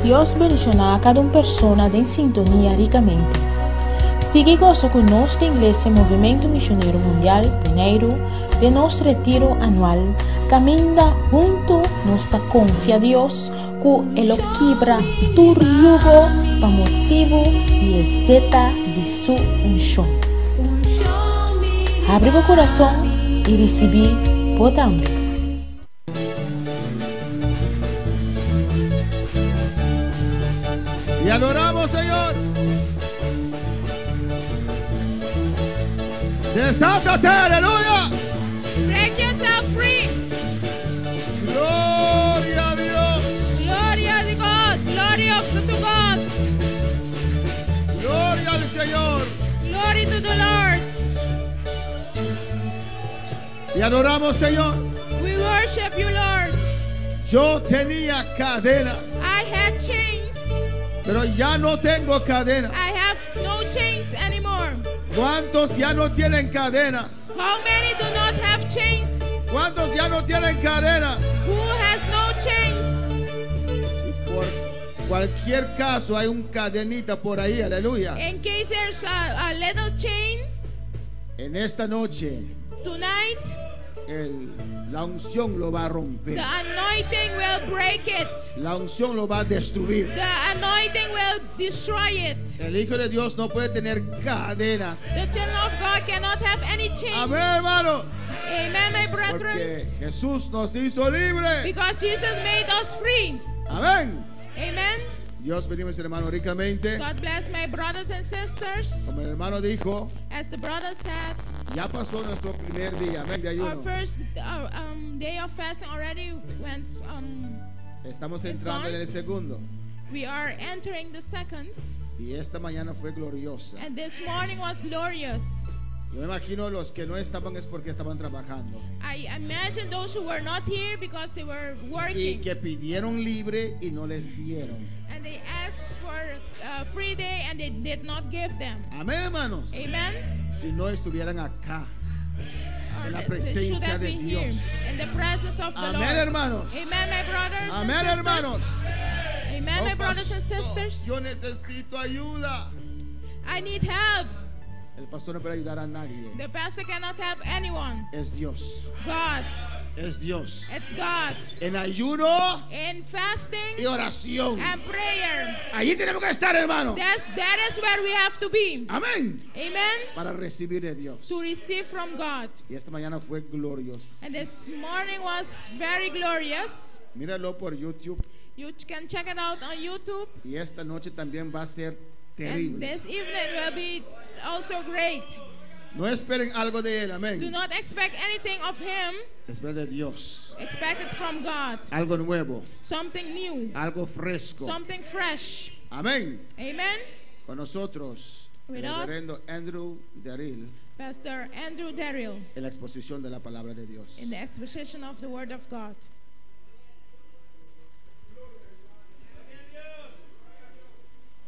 Deus bendicionar a cada persona em sintonia ricamente. Siga conosco da Igreja Movimento Missionário Mundial, primeiro de nosso retiro anual. Caminha junto, nossa confia a Deus, com Ele quebra tu jugo para motivo e exeta de sua unção. Abre o coração e recebe poder. Y adoramos, Señor. Desátate, aleluya. Break yourself free. Gloria a Dios. Gloria to God. Glory to God. Gloria al Señor. Glory to the Lord. Y adoramos, Señor. We worship you, Lord. Yo tenía cadenas, I had chains. pero ya no tengo cadenas. I have no chains anymore. ¿Cuántos ya no tienen cadenas? How many do not have chains? ¿Cuántos ya no tienen cadenas? Who has no chains? Si por cualquier caso hay un cadenita por ahí, aleluya. In case there's a little chain, En esta noche tonight la unción lo va a romper. the anointing will break it. La unción lo va a destruir. The anointing will destroy it. El Hijo de Dios no puede tener cadenas. The children of God cannot have any chains. Amén, hermano. Amen, my Porque brethren. Jesús nos hizo libres. Because Jesus made us free. Amén. Amen. Dios bendiga a mis hermanos ricamente. God bless my brothers and sisters. Como el hermano dijo, As the brother said, ya pasó nuestro primer día. Amén, de our ayuno. first day of fasting already went. Estamos it's entrando gone. en el segundo. We are entering the second, Y esta mañana fue gloriosa. and this morning was glorious. Yo me imagino los que no estaban es porque estaban trabajando. I imagine those who were not here because they were Y working, que pidieron libre y no les dieron. and they asked for a free day and they did not give them. Amén, hermanos. Amen. Si no estuvieran acá. Or En la they should presencia have de been here Dios. in the presence of the Amén, Lord. hermanos. Amen, my brothers Amén, and sisters. hermanos. Amen, my Oh, brothers and pastor, sisters. yo necesito ayuda. I need help. El pastor no puede ayudar a nadie. The pastor cannot help anyone. Es Dios. God. Es Dios. It's God. En ayuno In fasting y oración. and prayer. Allí tenemos que estar, hermano. That is where we have to be. Amén. Amen. Para recibir de Dios. To receive from God. Y esta mañana fue glorioso. And this morning was very glorious. Míralo por YouTube. You can check it out on YouTube. Y esta noche también va a ser And terrible. this evening will be also great. No esperen algo de él. Do Amén. not expect anything of Him. Esperen de Dios. Expect it from God. Algo nuevo. Something new. Algo fresco. Something fresh. Amén. Amen. Con nosotros, With el us. reverendo Andrew Darrell, Pastor Andrew Darrell en la exposición de la palabra de Dios. in the exposition of the Word of God.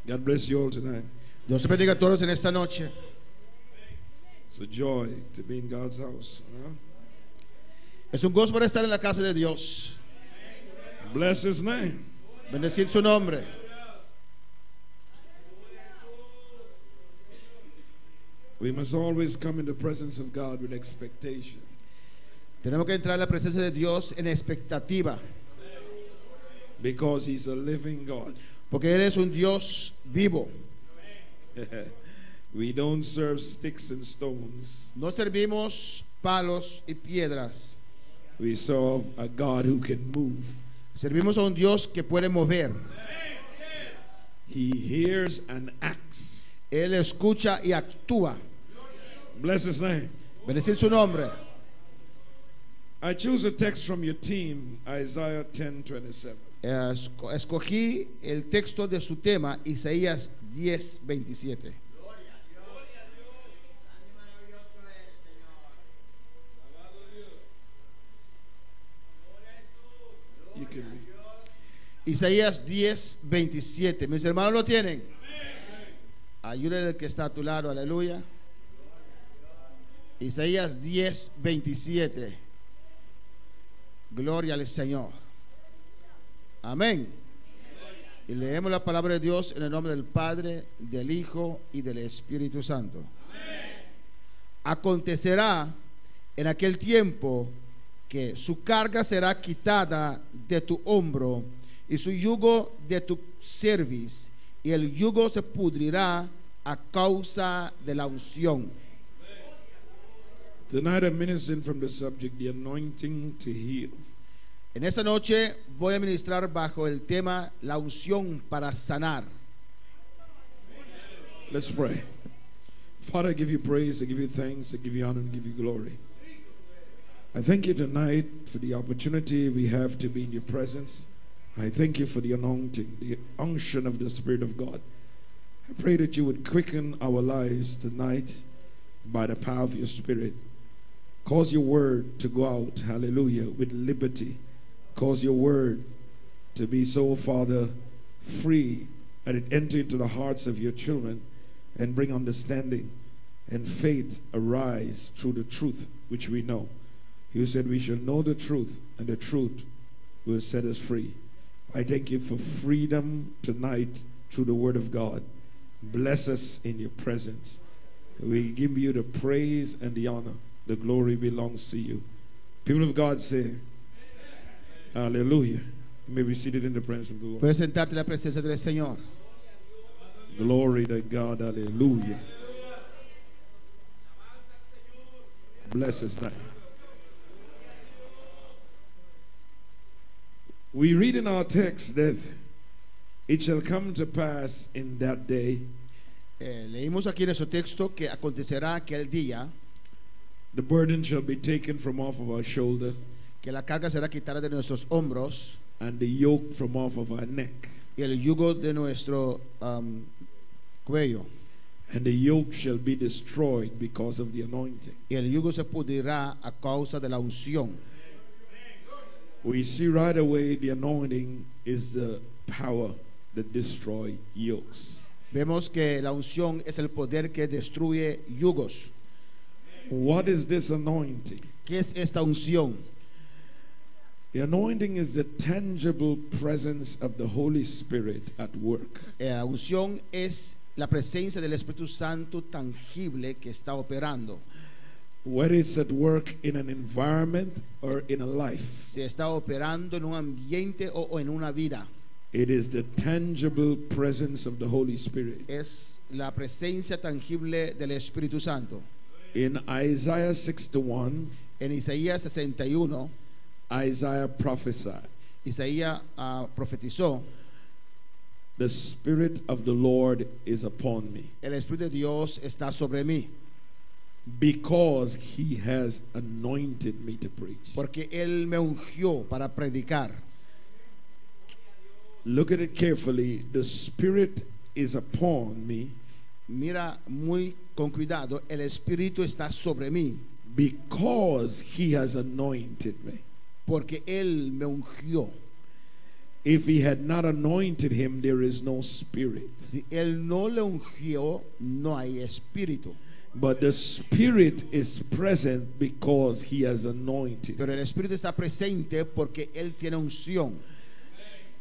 God bless you all tonight. Dios te bendiga a todos en esta noche. It's a joy to be in God's house. Es un gozo para estar en la casa de Dios. Bless His name. Bendecir su nombre. We must always come in the presence of God with expectation. Tenemos que entrar en la presencia de Dios en expectativa, Because He's a living God. porque Él es un Dios vivo. We don't serve sticks and stones. No servimos palos y piedras. We serve a God who can move. Servimos a un Dios que puede mover. He hears and acts. Él escucha y actúa. Bless His name. Bendecir su nombre. I choose a text from your team, Isaiah 10:27. Escogí el texto de su tema, Isaías 10:27. You can read. Isaías 10:27. Mis hermanos lo tienen. Ayúdenle al que está a tu lado, aleluya. Isaías 10:27. Gloria al Señor. Amén. Y leemos la palabra de Dios en el nombre del Padre, del Hijo y del Espíritu Santo. Acontecerá en aquel tiempo que su carga será quitada de tu hombro y su yugo de tu cerviz, y el yugo se pudrirá a causa de la unción. Tonight I'm ministering from the subject, the anointing to heal. En esta noche voy a ministrar bajo el tema la unción para sanar. Let's pray. Father, I give you praise, I give you thanks, I give you honor, and give you glory. I thank you tonight for the opportunity we have to be in your presence. I thank you for the anointing, the unction of the Spirit of God. I pray that you would quicken our lives tonight by the power of your Spirit. Cause your word to go out, hallelujah, with liberty. Cause your word to be so, Father, free, that it enter into the hearts of your children and bring understanding and faith arise through the truth which we know. You said we shall know the truth, and the truth will set us free. I thank you for freedom tonight through the word of God. Bless us in your presence. We give you the praise and the honor. The glory belongs to you. People of God say, hallelujah. You may be seated in the presence of the Lord. Puedes sentarte en la presencia del Señor. Glory to God, hallelujah. Bless his name. We read in our text that it shall come to pass in that day. Leímos aquí en nuestro texto que acontecerá aquel día The burden shall be taken from off of our shoulder, que la carga será quitada de nuestros hombros and the yoke from off of our neck. y el yugo de nuestro cuello, And the yoke shall be destroyed because of the anointing. y el yugo se pudrirá a causa de la unción. We see right away the anointing is the power that destroys yokes. Vemos que la unción es el poder que destruye yugos. What is this anointing? ¿Qué es esta unción? The anointing is the tangible presence of the Holy Spirit at work. La unción es la presencia del Espíritu Santo tangible que está operando. Whether it's at work in an environment or in a life, Se está operando en un ambiente o en una vida. it is the tangible presence of the Holy Spirit. Es la presencia tangible del Espíritu Santo. In Isaiah 61, En Isaías 61, Isaiah prophesied, Isaías profetizó: the Spirit of the Lord is upon me, el Espíritu de Dios está sobre mí, because he has anointed me to preach. porque Él me ungió para predicar. Look at it carefully. The Spirit is upon me Mira muy con cuidado, el Espíritu está sobre mí, because he has anointed me. porque Él me ungió. If he had not anointed him, there is no Spirit. Si Él no le ungió, no hay Espíritu. But the Spirit is present because he has anointed. Pero el Espíritu está presente porque Él tiene unción.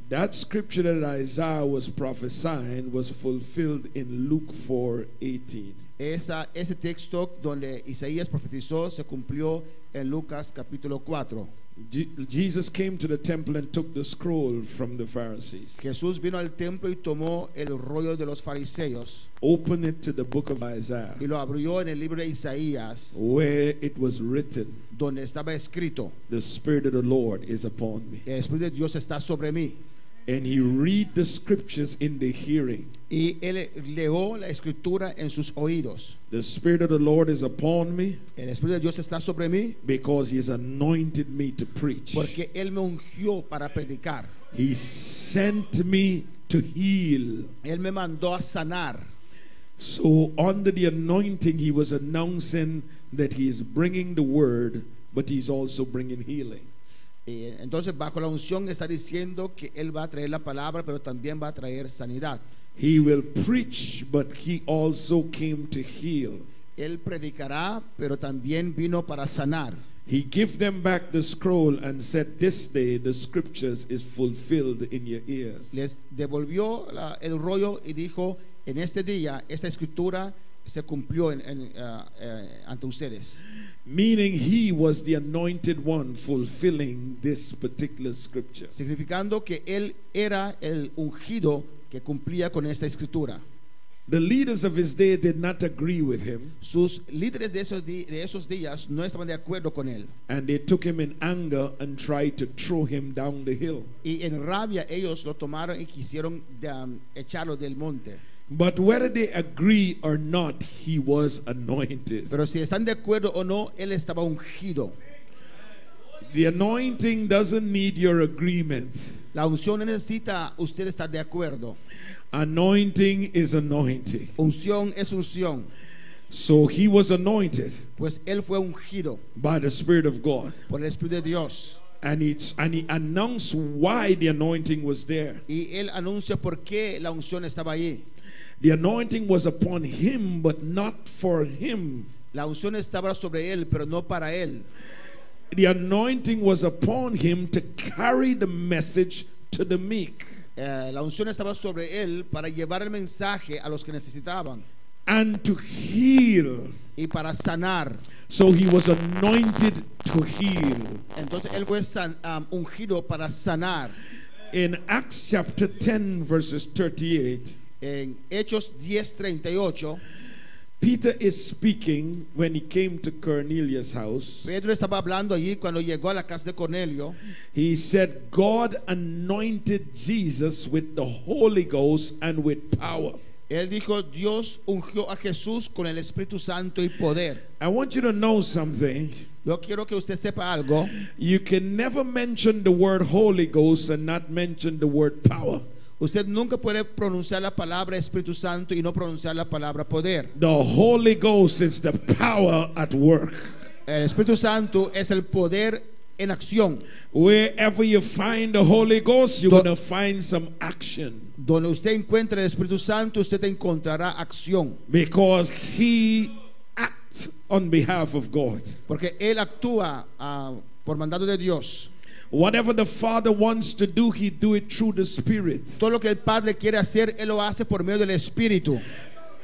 That scripture that Isaiah was prophesying was fulfilled in Luke 4:18. Ese texto donde Isaías profetizó se cumplió en Lucas capítulo 4. Jesus came to the temple and took the scroll from the Pharisees. Jesús vino al templo y tomó el rollo de los fariseos Open it to the book of Isaiah, y lo abrió en el libro de Isaías, where it was written, donde estaba escrito: the Spirit of the Lord is upon me. el Espíritu de Dios está sobre mí. And he read the scriptures in the hearing. Y él leyó la escritura en sus oídos. The Spirit of the Lord is upon me El Espíritu de Dios está sobre mí because he has anointed me to preach. porque Él me ungió para predicar. He sent me to heal. Él me mandó a sanar. So under the anointing, he was announcing that he is bringing the word, but he's also bringing healing. Entonces bajo la unción está diciendo que Él va a traer la palabra, pero también va a traer sanidad. He will preach, but he also came to heal. Él predicará, pero también vino para sanar. He gave them back the scroll and said, "This day the scriptures is fulfilled in your ears." Les devolvió el rollo y dijo: en este día esta escritura se cumplió ante ustedes. Meaning he was the anointed one fulfilling this particular scripture. Significando que él era el ungido que cumplía con esta escritura. The leaders of his day did not agree with him, Sus líderes de esos días no estaban de acuerdo con él, and they took him in anger and tried to throw him down the hill. y en rabia ellos lo tomaron y quisieron echarlo del monte. But whether they agree or not, he was anointed. Pero si están de acuerdo o no, él estaba ungido. The anointing doesn't need your agreement. La unción no necesita usted estar de acuerdo. Anointing is anointing. Unción es unción. So he was anointed Pues él fue ungido by the Spirit of God. por el Espíritu de Dios. And he announced why the anointing was there. Y él anuncia por qué la unción estaba allí. The anointing was upon him, but not for him. La unción estaba sobre él, pero no para él. The anointing was upon him to carry the message to the meek La unción estaba sobre él para llevar el mensaje a los que necesitaban and to heal. y para sanar. So he was anointed to heal. Entonces él fue ungido para sanar. In Acts chapter 10 verses 38, En Hechos 10:38, Peter is speaking when he came to Cornelius' house. Pedro estaba hablando allí cuando llegó a la casa de Cornelio. He said, God anointed Jesus with the Holy Ghost and with power. Él dijo: Dios ungió a Jesús con el Espíritu Santo y poder. I want you to know something. Yo quiero que usted sepa algo. You can never mention the word Holy Ghost and not mention the word power. Usted nunca puede pronunciar la palabra Espíritu Santo y no pronunciar la palabra poder. The Holy Ghost is the power at work. El Espíritu Santo es el poder en acción. Wherever you find the Holy Ghost, you're Do- going to find some action. Donde usted encuentre el Espíritu Santo, usted encontrará acción. Because he acts on behalf of God. Porque Él actúa por mandato de Dios. Whatever the Father wants to do, he do it through the Spirit. Todo lo que el Padre quiere hacer, Él lo hace por medio del Espíritu.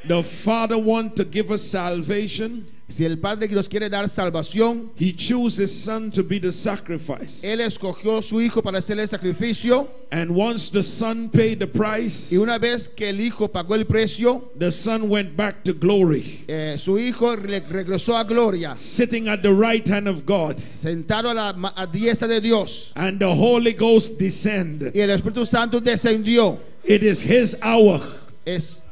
The Father wants to give us salvation. Si el Padre nos quiere dar salvación, He chose his Son to be the sacrifice. Él escogió a su Hijo para hacer el sacrificio. And once the Son paid the price, Y una vez que el Hijo pagó el precio, the Son went back to glory, su Hijo regresó a gloria, sitting at the right hand of God. sentado a diestra de Dios. And the Holy Ghost descended. Y el Espíritu Santo descendió. It is his hour. Es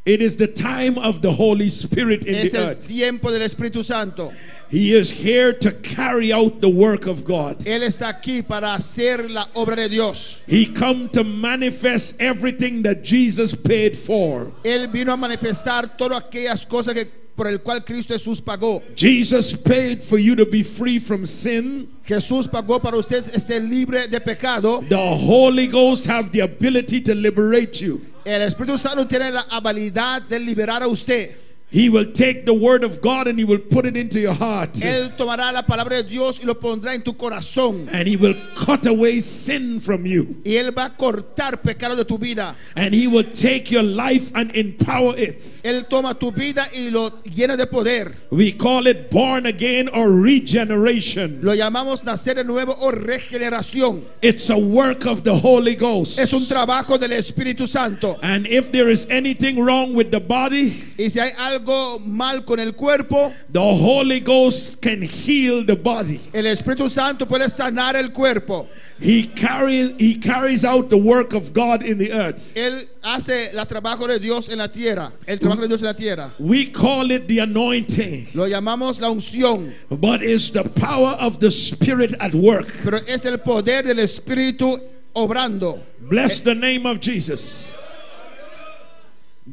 It is the time of the Holy Spirit in the el earth. tiempo del Espíritu Santo. He is here to carry out the work of God. Él está aquí para hacer la obra de Dios. He come to manifest everything that Jesus paid for. Él vino a manifestar todas aquellas cosas por el cual Cristo Jesús pagó. Jesus paid for you to be free from sin. Jesús pagó para usted estar libre de pecado. The Holy Ghost have the ability to liberate you. El Espíritu Santo tiene la habilidad de liberar a usted. He will take the word of God and he will put it into your heart. Él tomará la palabra de Dios y lo pondrá en tu corazón. And he will cut away sin from you. Y Él va a cortar pecado de tu vida. And he will take your life and empower it. Él toma tu vida y lo llena de poder. We call it born again or regeneration. Lo llamamos nacer de nuevo o regeneración. It's a work of the Holy Ghost. Es un trabajo del Espíritu Santo. And if there is anything wrong with the body, Y si hay algo mal con el cuerpo, the Holy Ghost can heal the body. el Espíritu Santo puede sanar el cuerpo. He carries out the work of God in the earth. Él hace el trabajo de Dios en la tierra. El trabajo de Dios en la tierra. We call it the anointing, Lo llamamos la unción. but it's the power of the Spirit at work. Pero es el poder del Espíritu obrando. Bless the name of Jesus.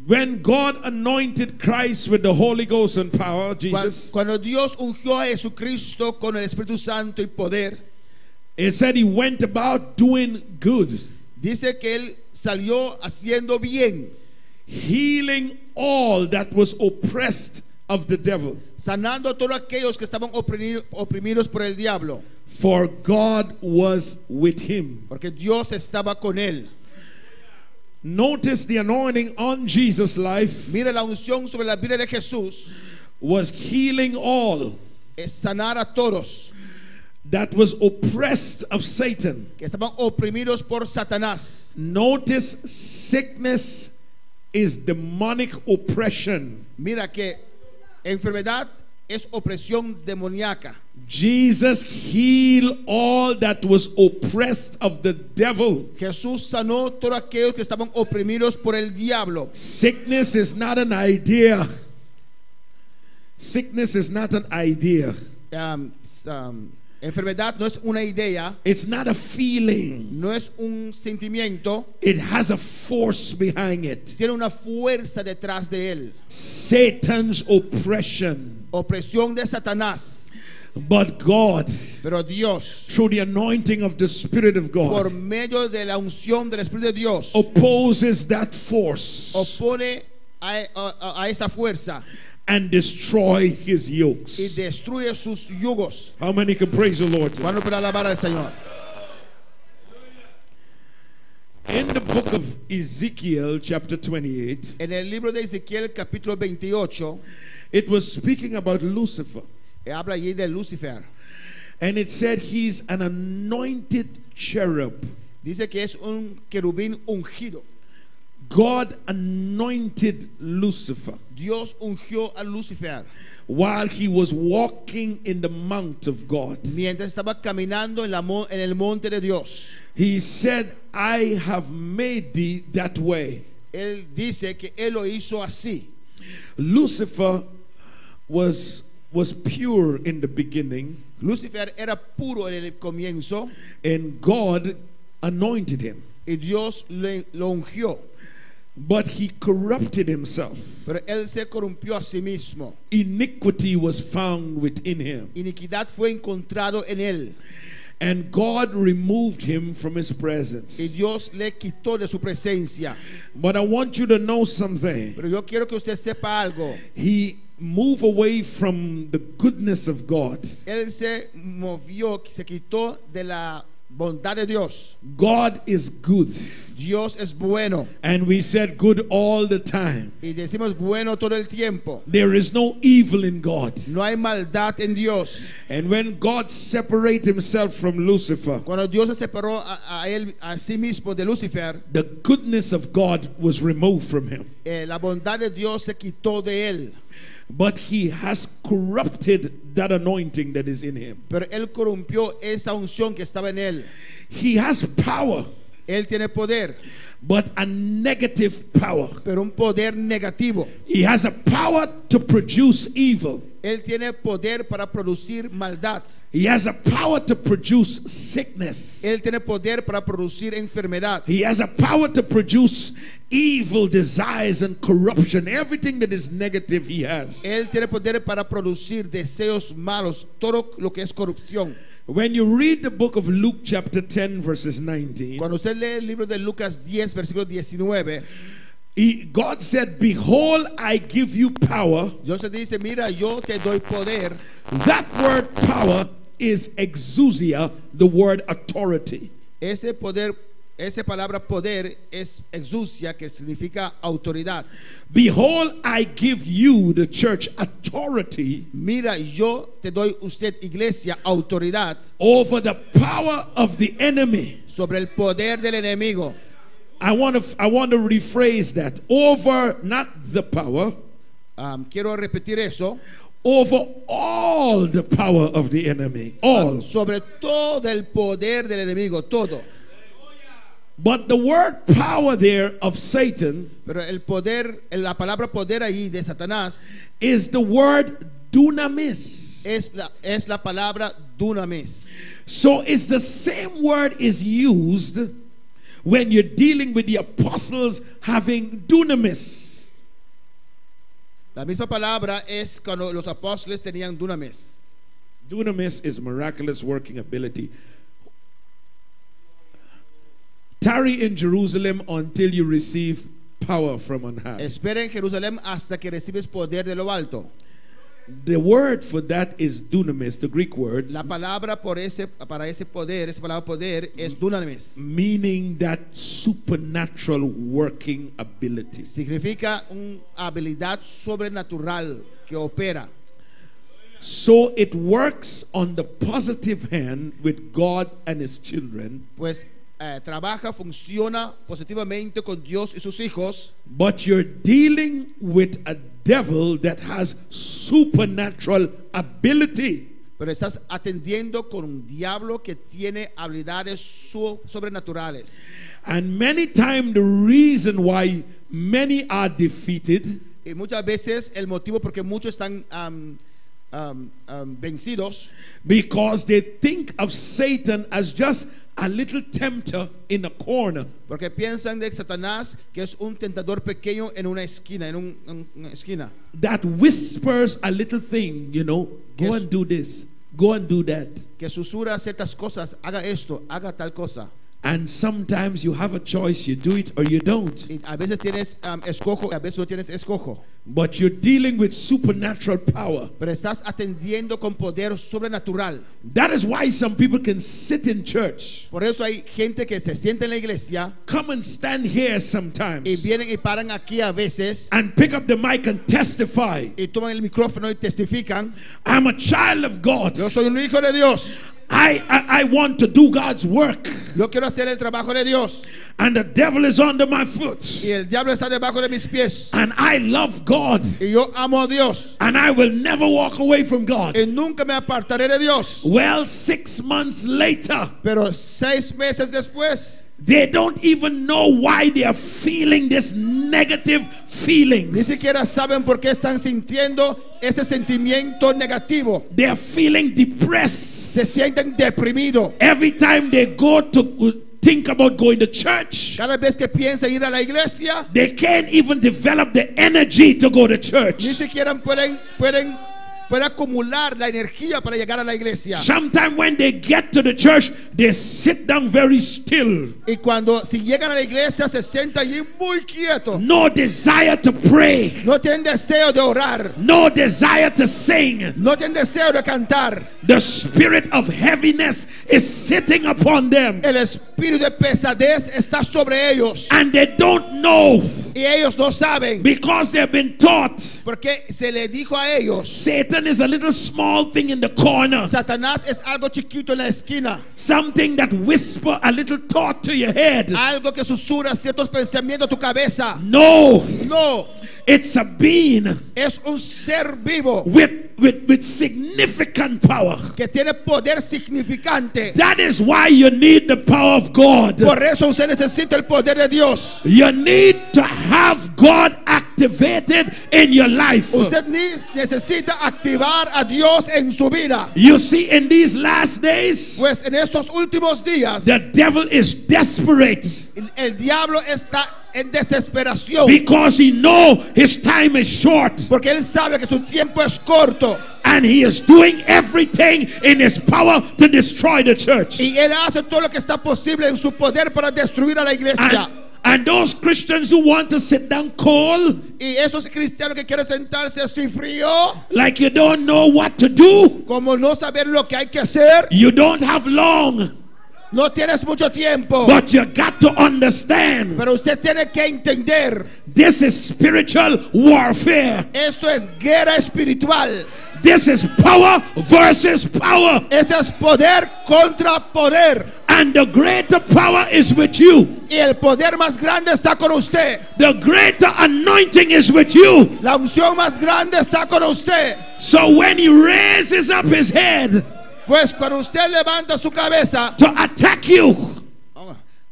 When God anointed Christ with the Holy Ghost and power, Jesus, Cuando Dios ungió a Jesucristo con el Espíritu Santo y poder, it said he went about doing good, dice que Él salió haciendo bien, healing all that was oppressed of the devil. sanando a todos aquellos que estaban oprimidos por el diablo, for God was with him. porque Dios estaba con él. Notice the anointing on Jesus' life Mire, la unción sobre la vida de Jesús was healing all es sanar a todos that was oppressed of Satan. que estaban oprimidos por Satanás. Notice sickness is demonic oppression. Mira que enfermedad es opresión demoníaca. Jesus healed all that was oppressed of the devil. Jesús sanó todos aquellos que estaban oprimidos por el diablo. Sickness is not an idea. Sickness is not an idea. Enfermedad no es una idea, It's not a feeling. no es un sentimiento, It has a force behind it. tiene una fuerza detrás de él. Satan's oppression. Opresión de Satanás. But God, Pero Dios, through the anointing of the Spirit of por God, medio de la unción del Espíritu de Dios, opposes that force opone a esa fuerza and destroy his y yokes. destruye sus yugos. How many can praise the Lord today? Bueno, para alabar al Señor. In the book of Ezekiel, chapter 28, En el libro de Ezequiel, capítulo 28, it was speaking about Lucifer. habla allí de Lucifer. And it said he's an anointed cherub. Dice que es un querubín ungido. God anointed Lucifer Dios ungió a Lucifer while he was walking in the mount of God. mientras estaba caminando en el monte de Dios. He said, I have made thee that way. Él dice que él lo hizo así. Lucifer was pure in the beginning, Lucifer era puro en el comienzo and God anointed him. y Dios lo ungió. But he corrupted himself. Pero él se corrompió a sí mismo. Iniquity was found within him. Iniquidad fue encontrado en él And God removed him from his y presence. Dios le quitó de su presencia. But I want you to know something. Pero yo quiero que usted sepa algo. He moved away from the goodness of God. Él se movió, se quitó de la bondad de Dios. God is good. Dios es bueno And we said good all the time. y decimos bueno todo el tiempo. There is no evil in God. No hay maldad en Dios. And when God separated himself from Lucifer, Cuando Dios se separó a él, a sí mismo de Lucifer, the goodness of God was removed from him. la bondad de Dios se quitó de él. But he has corrupted that anointing that is in him. Pero él corrompió esa unción que estaba en él. He has power, Él tiene poder, but a negative power. pero un poder negativo. He has a power to produce evil. Él tiene poder para producir maldad. He has a power to produce sickness. Él tiene poder para producir enfermedad. He has a power to produce evil desires and corruption. Everything that is negative, he has. Él tiene poder para producir deseos malos, todo lo que es corrupción. When you read the book of Luke chapter 10 verses 19, Cuando usted lee el libro de Lucas 10, versículo 19, God said, behold, I give you power. Dios se dice, mira, yo te doy poder. That word power is exousia, the word authority. Ese poder, esa palabra poder es exousia, que significa autoridad. Behold, I give you, the church, authority Mira, yo te doy usted, iglesia, autoridad over the power of the enemy. sobre el poder del enemigo. I want to rephrase that. Over not the power, Quiero repetir eso. over all the power of the enemy. All. Sobre todo el poder del enemigo, todo. But the word power there of Satan Pero el poder, la palabra poder ahí de Satanás is the word dunamis. es la palabra dunamis. So it's the same word is used when you're dealing with the apostles having dunamis. La misma palabra es cuando los apóstoles tenían dunamis. Dunamis is miraculous working ability. Tarry in Jerusalem until you receive power from on high. Espera en Jerusalén hasta que recibes poder de lo alto. The word for that is dunamis, the Greek word, La palabra para ese poder, esa palabra poder es dunamis. meaning that supernatural working ability. Significa una habilidad sobrenatural que opera. So it works on the positive hand with God and his children, Pues trabaja, funciona positivamente con Dios y sus hijos, but you're dealing with a devil that has supernatural ability. pero estás atendiendo con un diablo que tiene habilidades sobrenaturales. And many times the reason why many are defeated Y muchas veces el motivo porque muchos están vencidos, because they think of Satan as just a little tempter in a corner. porque piensan de Satanás que es un tentador pequeño en una esquina, una esquina, That whispers a little thing, you know, go Yes. and do this, go and do that. que susurra ciertas cosas, haga esto, haga tal cosa. And sometimes you have a choice, you do it or you don't. Y a veces tienes escojo, a veces no tienes escojo. But you're dealing with supernatural power. Pero estás atendiendo con poder sobrenatural. That is why some people can sit in church, Por eso hay gente que se siente en la iglesia come and stand here y sometimes, vienen y paran aquí a veces and pick up the mic and testify. y toman el micrófono y testifican: I'm a child of God. yo soy un hijo de Dios, I want to do God's work. yo quiero hacer el trabajo de Dios And the devil is under my foot. y el diablo está debajo de mis pies And I love God. y yo amo a Dios And I will never walk away from God. y nunca me apartaré de Dios. Well, 6 months later, Pero 6 meses después they don't even know why they are feeling this negative ni feelings. siquiera saben por qué están sintiendo ese sentimiento negativo. They are feeling depressed. Se sienten deprimidos. Every time they go to think about going to church, Cada vez que piensan ir a la iglesia, they can't even develop the energy to go to ni church. siquiera pueden acumular la energía para llegar a la iglesia. Sometimes when they get to the church, they sit down very still. Y si llegan a la iglesia se sientan allí muy quietos. No desire to pray. No tienen deseo de orar. No desire to sing. No tienen deseo de cantar. The spirit of heaviness is sitting upon them. El espíritu de pesadez está sobre ellos. And they don't know, Y ellos no saben. because they've been taught Porque se le dijo a ellos: Satan is a little small thing in the corner. Satanás es algo chiquito en la esquina. Something that whisper a little thought to your head. Algo que susurra ciertos pensamientos a tu cabeza. No, No, it's a being es un ser vivo with significant power. que tiene poder significante. That is why you need the power of God. Por eso usted necesita el poder de Dios. You need to have God activated in your life. Usted necesita activar a Dios en su vida. You see, in these last days, Pues en estos últimos días, the devil is desperate el diablo está en desesperación. because he know his time is short, Porque él sabe que su tiempo es corto. and he is doing everything in his power to destroy the church. Y él hace todo lo que está posible en su poder para destruir a la iglesia. And those Christians who want to sit down cold, Y esos cristianos que quieren sentarse así frío, like you don't know what to do, como no saber lo que hay que hacer, you don't have long, no tienes mucho tiempo. but you got to understand, Pero usted tiene que entender, this is spiritual warfare. esto es guerra espiritual. This is power versus power. Este es poder contra poder. And the greater power is with you. Y el poder más grande está con usted. The greater anointing is with you. La unción más grande está con usted. So when he raises up his head Pues cuando usted levanta su cabeza, to attack you,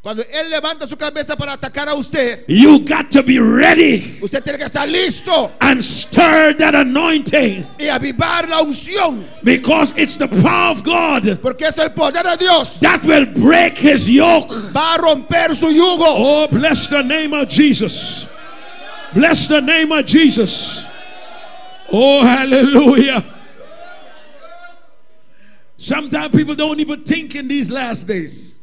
cuando él levanta su cabeza para atacar a usted, you got to be ready usted tiene que estar listo and stir that anointing, y avivar la unción. because it's the power of God Porque es el poder de Dios. that will break his yoke. Va a romper su yugo. Oh, bless the name of Jesus. Bless the name of Jesus. Oh, hallelujah. Sometimes people don't even think in these last days.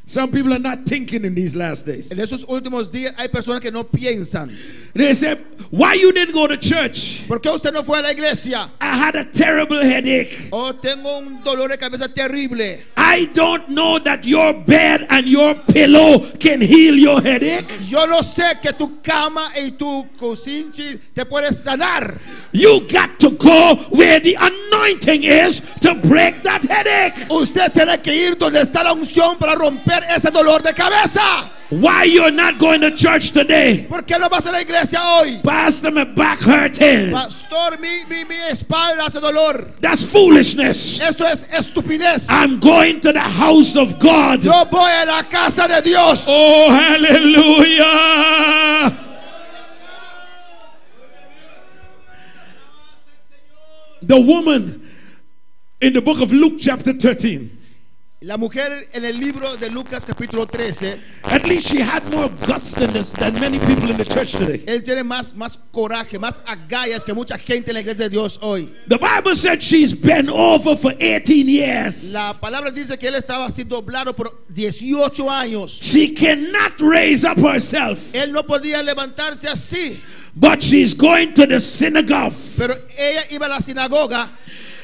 Some people are not thinking in these last days. En esos últimos días hay personas que no piensan. They say, why you didn't go to church? ¿Por qué usted no fue a la iglesia? I had a terrible headache. Oh, tengo un dolor de cabeza terrible. I don't know that your bed and your pillow can heal your headache. Yo no sé que tu cama y tu cocinchi te puedes sanar. You got to go where the anointing is to break that headache. Usted tiene que ir donde está la unción para romper ese dolor de cabeza. Why you're not going to church today? ¿Por qué no vas a la iglesia hoy? Pastor, my back hurting. Pastor, mi espalda hace dolor. That's foolishness. Eso es estupidez. I'm going to the house of God. Yo voy a la casa de Dios. Oh, hallelujah. The woman in the book of Luke chapter 13. La mujer en el libro de Lucas capítulo 13. At least she had more guts than many people in the church today. Él tiene más coraje, más agallas que mucha gente en la iglesia de Dios hoy. The Bible said she's been over for 18 years. La palabra dice que él estaba así doblado por 18 años. She cannot raise up herself. Él no podía levantarse así. But she's going to the synagogue. Pero ella iba a la sinagoga.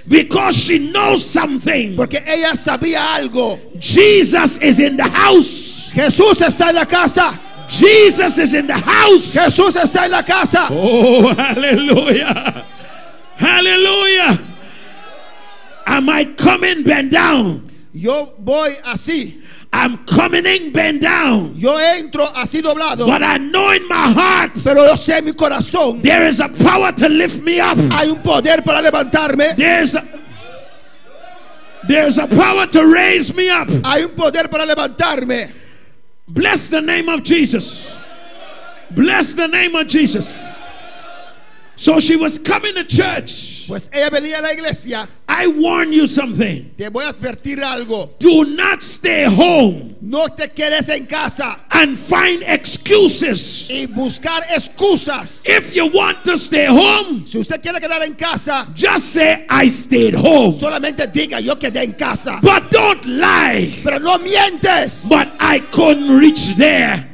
Because she knows something. Porque ella sabía algo. Jesus is in the house. Jesús está en la casa. Jesus is in the house. Jesús está en la casa. Oh, hallelujah. Hallelujah. Am I coming bend down? Yo voy así. I'm coming in bend down. Yo entro así doblado. But I know in my heart. Pero yo sé en mi corazón. There is a power to lift me up. Hay un poder para levantarme. There's a power to raise me up. Hay un poder para levantarme. Bless the name of Jesus. Bless the name of Jesus. So she was coming to church. Pues ella venía a la iglesia. I warn you something. Te voy a advertir algo. Do not stay home. No te quedes en casa. And find excuses. Y buscar excusas. If you want to stay home. Si usted quiere quedar en casa. Just say I stayed home. Solamente diga yo quedé en casa. But don't lie. Pero no mientes. But I couldn't reach there.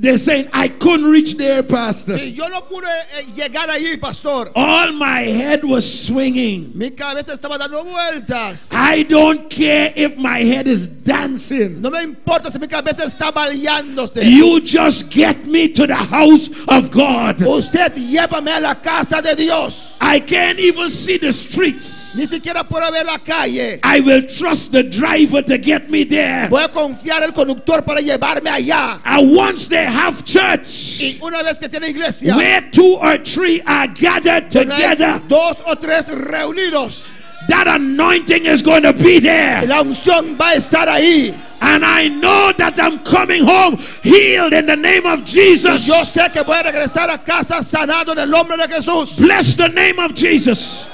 They're saying, I couldn't reach there, Pastor. Sí, yo no pude llegar allí, pastor. All my head was swinging. Mi cabeza estaba dando vueltas. I don't care if my head is dancing. No me importa si mi cabeza está baleándose. You just get me to the house of God. Usted llévame a la casa de Dios. I can't even see the streets. Ni siquiera puedo ver la calle. I will trust the driver to get me there. Voy a confiar el conductor para llevarme allá. And once they have church, y una vez que tiene iglesia, where 2 or 3 are gathered together, 2 o 3 reunidos, that anointing is going to be there. La unción va a estar ahí. And I know that I'm coming home healed in the name of Jesus. Y yo sé que voy a regresar a casa sanado en el nombre de Jesús. Bless the name of Jesus.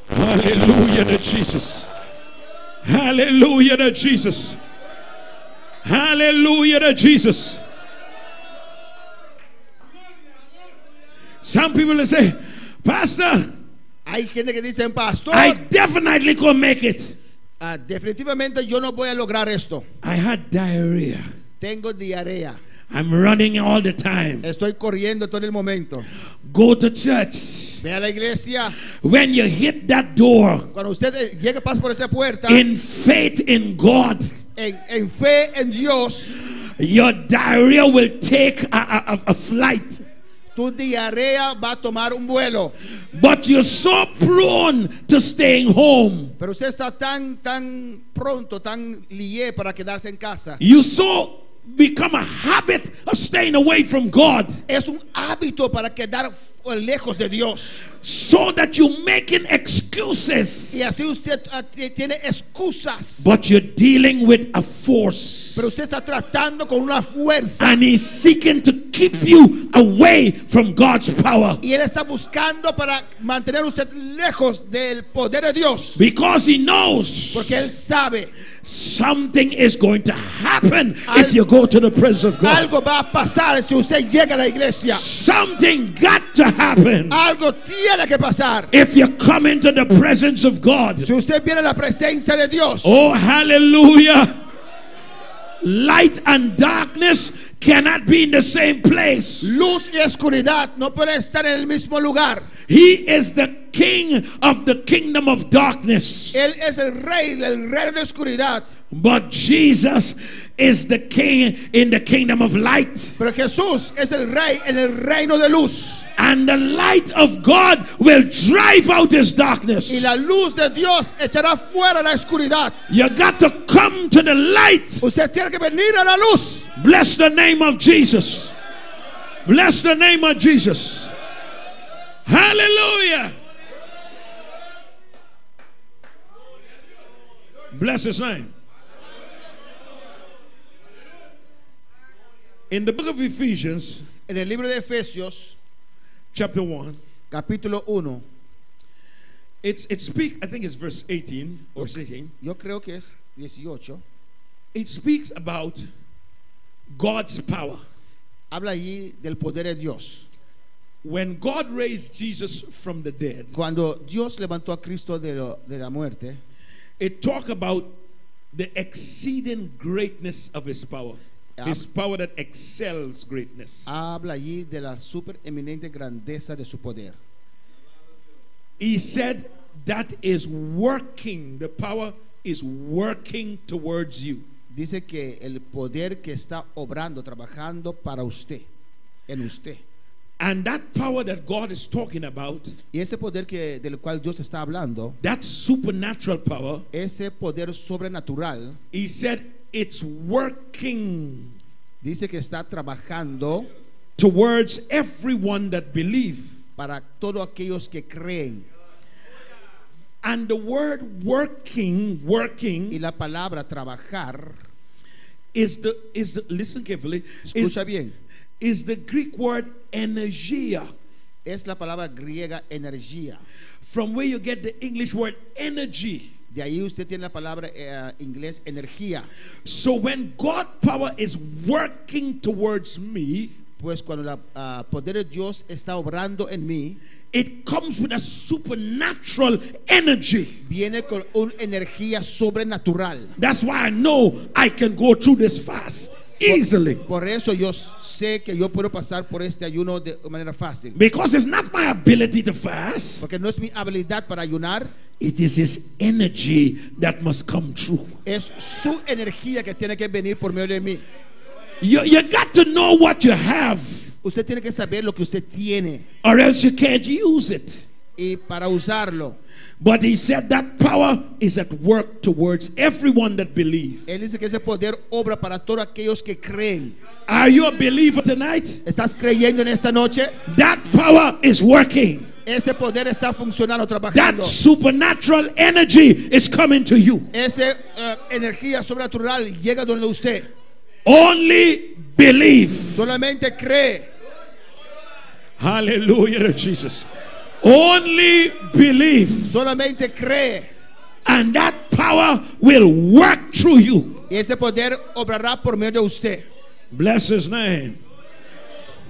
Hallelujah to Jesus. Hallelujah to Jesus. Hallelujah to Jesus. Some people say, Pastor, hay gente que dice, pastor, I definitely couldn't make it. Definitivamente yo no voy a lograr esto. I had diarrhea. Tengo diarrea. I'm running all the time. Estoy corriendo todo el momento. Go to church. Ve a la iglesia. When you hit that door, cuando usted llegue, pasa por esa puerta, in faith in God, en fe en Dios, your diarrhea will take a flight. Tu diarrea va a tomar un vuelo. But you're so prone to staying home. Pero usted está tan pronto, tan lié para quedarse en casa. You so become a habit of staying away from God. Es un hábito para quedar lejos de Dios. So that you're making excuses. Y así usted tiene excusas. But you're dealing with a force. Pero usted está tratando con una fuerza. And he's seeking to keep you away from God's power. Y él está buscando para mantener usted lejos del poder de Dios. Because he knows. Porque él sabe. Something is going to happen if you go to the presence of God. Algo va a pasar si usted llega a la iglesia. Something got to happen Algo tiene que pasar. if you come into the presence of God. Si usted viene a la presencia de Dios, Oh, hallelujah. Light and darkness cannot be in the same place. luz y oscuridad no pueden estar en el mismo lugar. He is the king of the kingdom of darkness. Él es el rey de oscuridad. But Jesus is the king in the kingdom of light. Pero Jesús es el rey en el reino de luz. And the light of God will drive out his darkness. Y la luz de Dios echará fuera la oscuridad. You got to come to the light. Usted tiene que venir a la luz. Bless the name of Jesus. Bless the name of Jesus. Hallelujah. Bless his name. In the book of Ephesians, En el libro de Efesios, chapter 1, capítulo 1, it speaks, I think it's verse 18 or 16. yo creo que es 18, It speaks about God's power. habla allí del poder de Dios. When God raised Jesus from the dead, Cuando Dios levantó a Cristo de la muerte, it talks about the exceeding greatness of his power. His power that excels greatness. habla allí de la super eminente grandeza de su poder. He said that is working. The power is working towards you. Dice que el poder que está obrando, trabajando para usted, en usted. And that power that God is talking about, Y ese poder del cual Dios está hablando, that supernatural power, ese poder sobrenatural, he said it's working dice que está trabajando towards everyone that believe. para todos aquellos que creen. And the word working Y la palabra trabajar, is the listen carefully, escucha bien, is the Greek word energia, es la palabra griega energía. from where you get the English word energy. De ahí usted tiene la palabra inglés energía. So when God power is working towards me, Pues cuando el poder de Dios está obrando en mí, it comes with a supernatural energy. viene con una energía sobrenatural. That's why I know I can go through this fast easily, Por eso yo sé que yo puedo pasar por este ayuno de manera fácil. because it's not my ability to fast. Porque no es mi habilidad para ayunar, It is his energy that must come true. es su energía que tiene que venir por medio de mí. You got to know what you have, Usted tiene que saber lo que usted tiene or else you can't use it. y para usarlo. But he said that power is at work towards everyone that believes. Él dice que ese poder obra para todos aquellos que creen. Are you a believer tonight? ¿Estás creyendo en esta noche? That power is working. Ese poder está funcionando, trabajando. That supernatural energy is coming to you. Esa energía sobrenatural llega donde usted. Only believe. Solamente cree. Hallelujah to Jesus. Only believe. Solamente cree. And that power will work through you. Y ese poder obrará por medio de usted. Bless his name.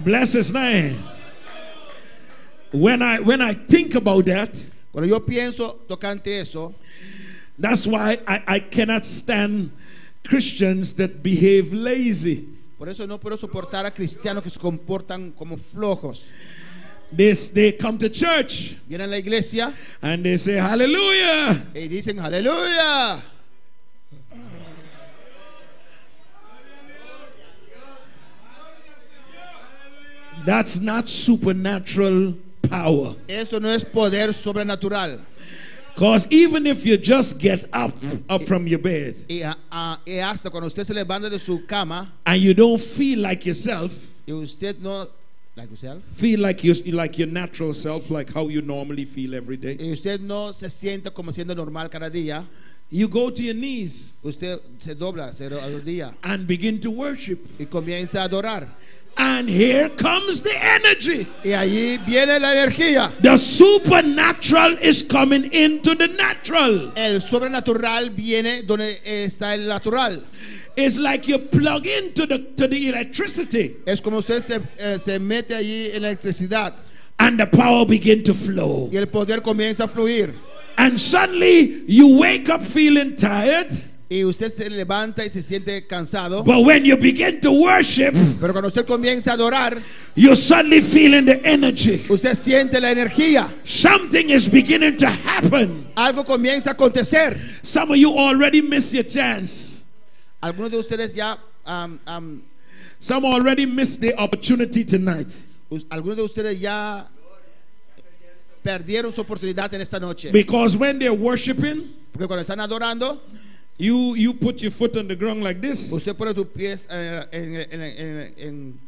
Bless his name. When I think about that, Cuando yo pienso tocante eso, that's why I cannot stand Christians that behave lazy. por eso no puedo soportar a cristianos que se comportan como flojos. They come to church Vienen a la iglesia and they say hallelujah. y dicen aleluya. That's not supernatural power. Eso no es poder sobrenatural. Because even if you just get up from your bed Y hasta cuando usted se levanta de su cama and you don't feel like yourself, y usted no, like yourself, feel like your natural self, like how you normally feel every day, y usted no se siente como siendo normal cada día, you go to your knees usted se dobla, se arrodilla and begin to worship. y comienza a adorar. And here comes the energy. Y allí viene la energía. The supernatural is coming into the natural. El sobrenatural viene donde está el natural. It's like you plug into the electricity Es como usted se mete allí en la electricidad and the power begin to flow. y el poder comienza a fluir. And suddenly you wake up feeling tired. Y usted se levanta y se siente cansado. But when you begin to worship, Pero cuando usted comienza a adorar, you're suddenly feeling the energy. usted siente la energía. Something is beginning to happen. Algo comienza a acontecer. Some of you already missed your chance. Algunos de ustedes ya, Some already missed the opportunity tonight. algunos de ustedes ya perdieron su oportunidad en esta noche. Because when they're worshiping, Porque cuando están adorando, you put your foot on the ground like this, usted pone tus pies en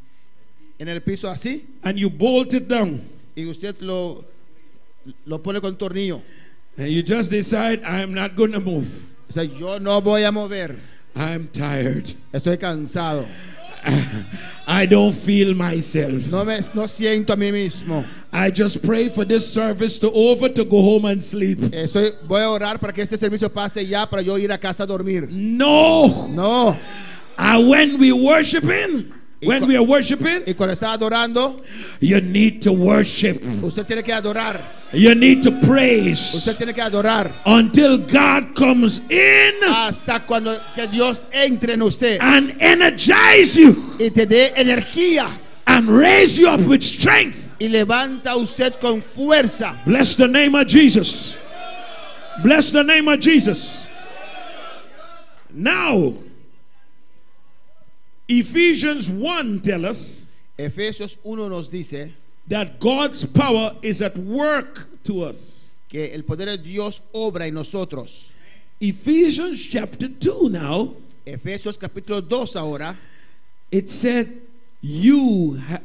el piso así and you bolt it down. y usted lo pone con tornillo. And you just decide, I'm not going to move. O sea, yo no voy a mover. I'm tired. Estoy cansado. I don't feel myself. No siento a mí mismo. I just pray for this service to go home and sleep. Voy a orar para que este servicio pase ya para yo ir a casa a dormir. No. No. When we worshiping, when we are worshiping, Y cuando está adorando, you need to worship. usted tiene que adorar. You need to praise Usted tiene que adorar until God comes in hasta cuando que Dios entre en usted and energize you y te dé energía and raise you up with strength. y levanta a usted con fuerza. Bless the name of Jesus. Bless the name of Jesus. Now, Ephesians 1 tells us Efesios 1 nos dice that God's power is at work to us. que el poder de Dios obra en nosotros. Ephesians chapter 2 now, Efesios capítulo 2 ahora, it said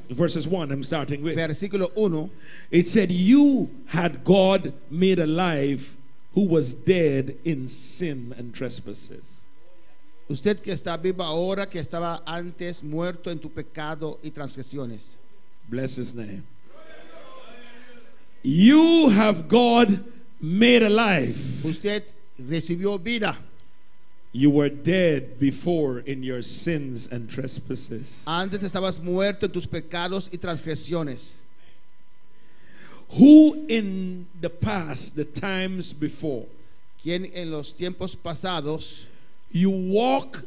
verses 1 I'm starting with. versículo 1, It said you had God made alive who was dead in sin and trespasses. usted que está vivo ahora, que estaba antes muerto en tu pecado y transgresiones. Bless his name. You have God made alive. Usted recibió vida. You were dead before in your sins and trespasses. Antes estabas muerto en tus pecados y transgresiones. Who in the past, the times before, Quien en los tiempos pasados you walk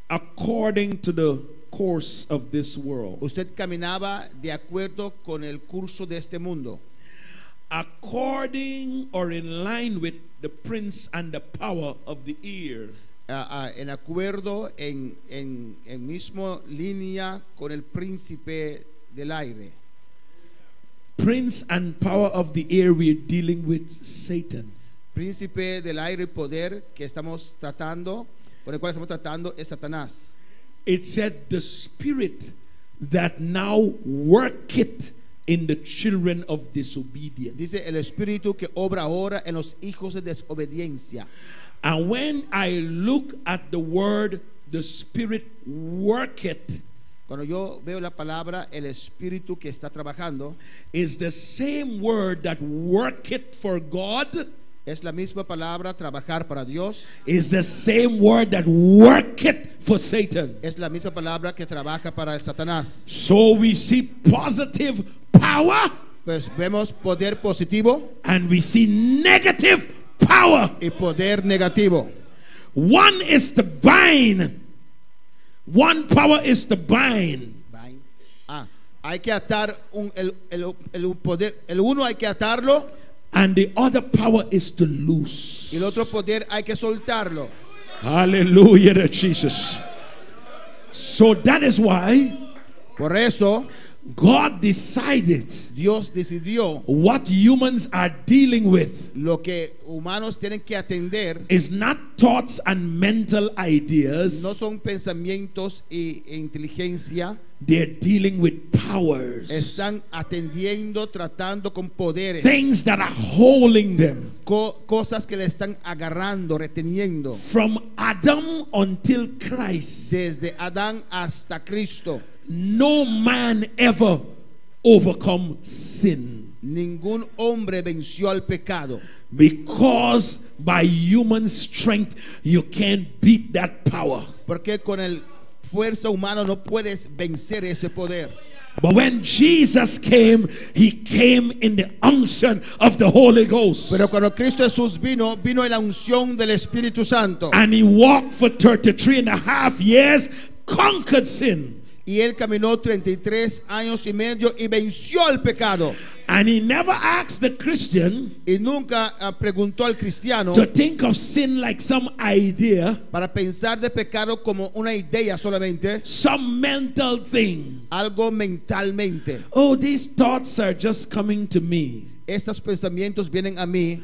according to the course of this world, usted caminaba de acuerdo con el curso de este mundo, according or in line with the prince and the power of the air, en acuerdo, en mismo línea con el príncipe del aire. prince and power of the air. We're dealing with Satan. Príncipe del aire y poder que estamos tratando, con el cual estamos tratando, es Satanás. It said the spirit that now worketh in the children of disobedience. Dice el espíritu que obra ahora en los hijos de desobediencia. And when I look at the word, the spirit worketh, Cuando yo veo la palabra el espíritu que está trabajando, is the same word that worketh for God, es la misma palabra trabajar para Dios, is the same word that worketh for Satan. es la misma palabra que trabaja para el Satanás. So we see positive power Pues vemos poder positivo and we see negative power. y poder negativo. One is to bind. One power is to bind. Hay que atar el poder, el uno hay que atarlo And the other power is to loose. y el otro poder hay que soltarlo. Hallelujah to Jesus. So that is why Por eso God decided Dios decidió what humans are dealing with lo que humanos tienen que atender. is not thoughts and mental ideas. No son pensamientos e inteligencia. They're dealing with powers. Están atendiendo, tratando con poderes. Things that are holding them. Cosas que le están agarrando, reteniendo. From Adam until Christ. Desde Adán hasta Cristo. No man ever overcome sin. Ningún hombre venció al pecado. Because by human strength you can't beat that power. Porque con el fuerza humana no puedes vencer ese poder. But when Jesus came, he came in the unction of the Holy Ghost. Pero cuando Cristo Jesús vino en la unción del Espíritu Santo. And he walked for 33 and a half years, conquered sin. Y él caminó 33 años y medio y venció el pecado. And he never asked the Christian Y nunca preguntó al cristiano to think of sin like some idea, para pensar de pecado como una idea solamente, some mental thing. algo mentalmente. Oh, these thoughts are just coming to me. Estos pensamientos vienen a mí,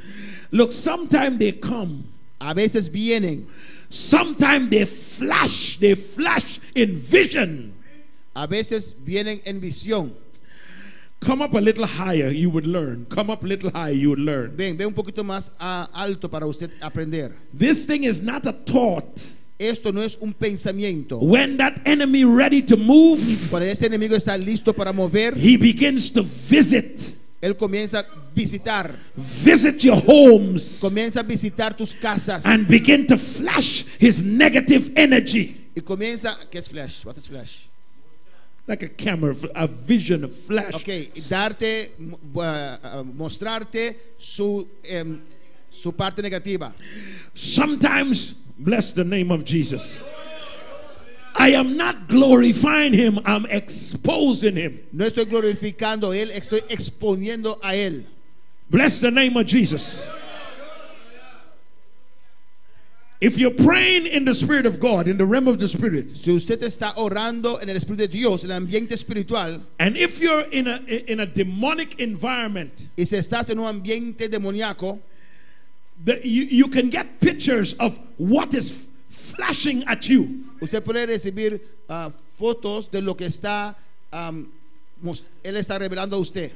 Look, sometimes they come. a veces vienen, Sometimes they flash in vision. a veces vienen en visión. Come up a little higher, you would learn. Come up a little higher, you would learn. Ven un poquito más alto para usted aprender. This thing is not a thought. Esto no es un pensamiento. When that enemy ready to move, Cuando ese enemigo está listo para mover, he begins to visit. él comienza a visitar, Visit your homes comienza a visitar tus casas and begin to flash his negative energy. y comienza, ¿qué es flash? What is flash? Like a camera, a vision, a flash. Okay, darte, mostrarte su parte negativa. Sometimes, bless the name of Jesus, I am not glorifying him, I'm exposing him. No estoy glorificando a él, estoy exponiendo a él. Bless the name of Jesus. If you're praying in the Spirit of God, in the realm of the Spirit, Si usted está orando en el Espíritu de Dios, en el ambiente espiritual, and if you're in a demonic environment, y si estás en un ambiente demoníaco, you can get pictures of what is flashing at you. usted puede recibir fotos de lo que está, él está revelando a usted.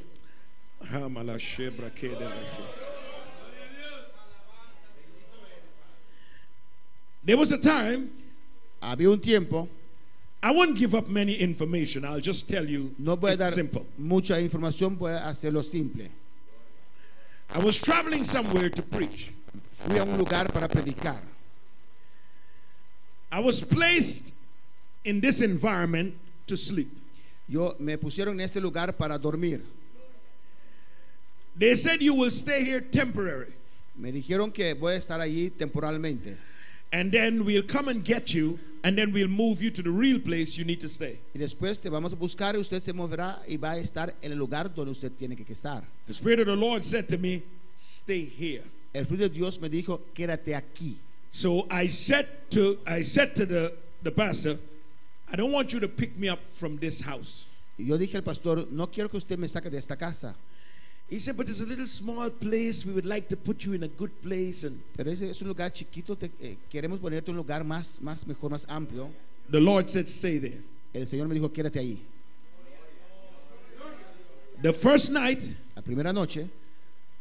There was a time, Había un tiempo, I won't give up many information, I'll just tell you, no voy a dar it's simple. mucha información, voy a hacerlo simple. I was traveling somewhere to preach. Fui a un lugar para predicar. I was placed in this environment to sleep. Me pusieron en este lugar para dormir. They said you will stay here temporary, Me dijeron que voy a estar allí temporalmente. and then we'll come and get you, and then we'll move you to the real place you need to stay. Y después te vamos a buscar y usted se moverá y va a estar en el lugar donde usted tiene que estar. The Spirit of the Lord said to me, stay here. El Espíritu de Dios me dijo, quédate aquí. So I said to the pastor, I don't want you to pick me up from this house. Y yo dije al pastor, no quiero que usted me saque de esta casa. He said, but it's a little small place. We would like to put you in a good place. And Pero ese es un lugar chiquito, queremos ponerte en un lugar más mejor, más amplio. the Lord said, stay there. El Señor me dijo, quédate ahí. The first night, La primera noche,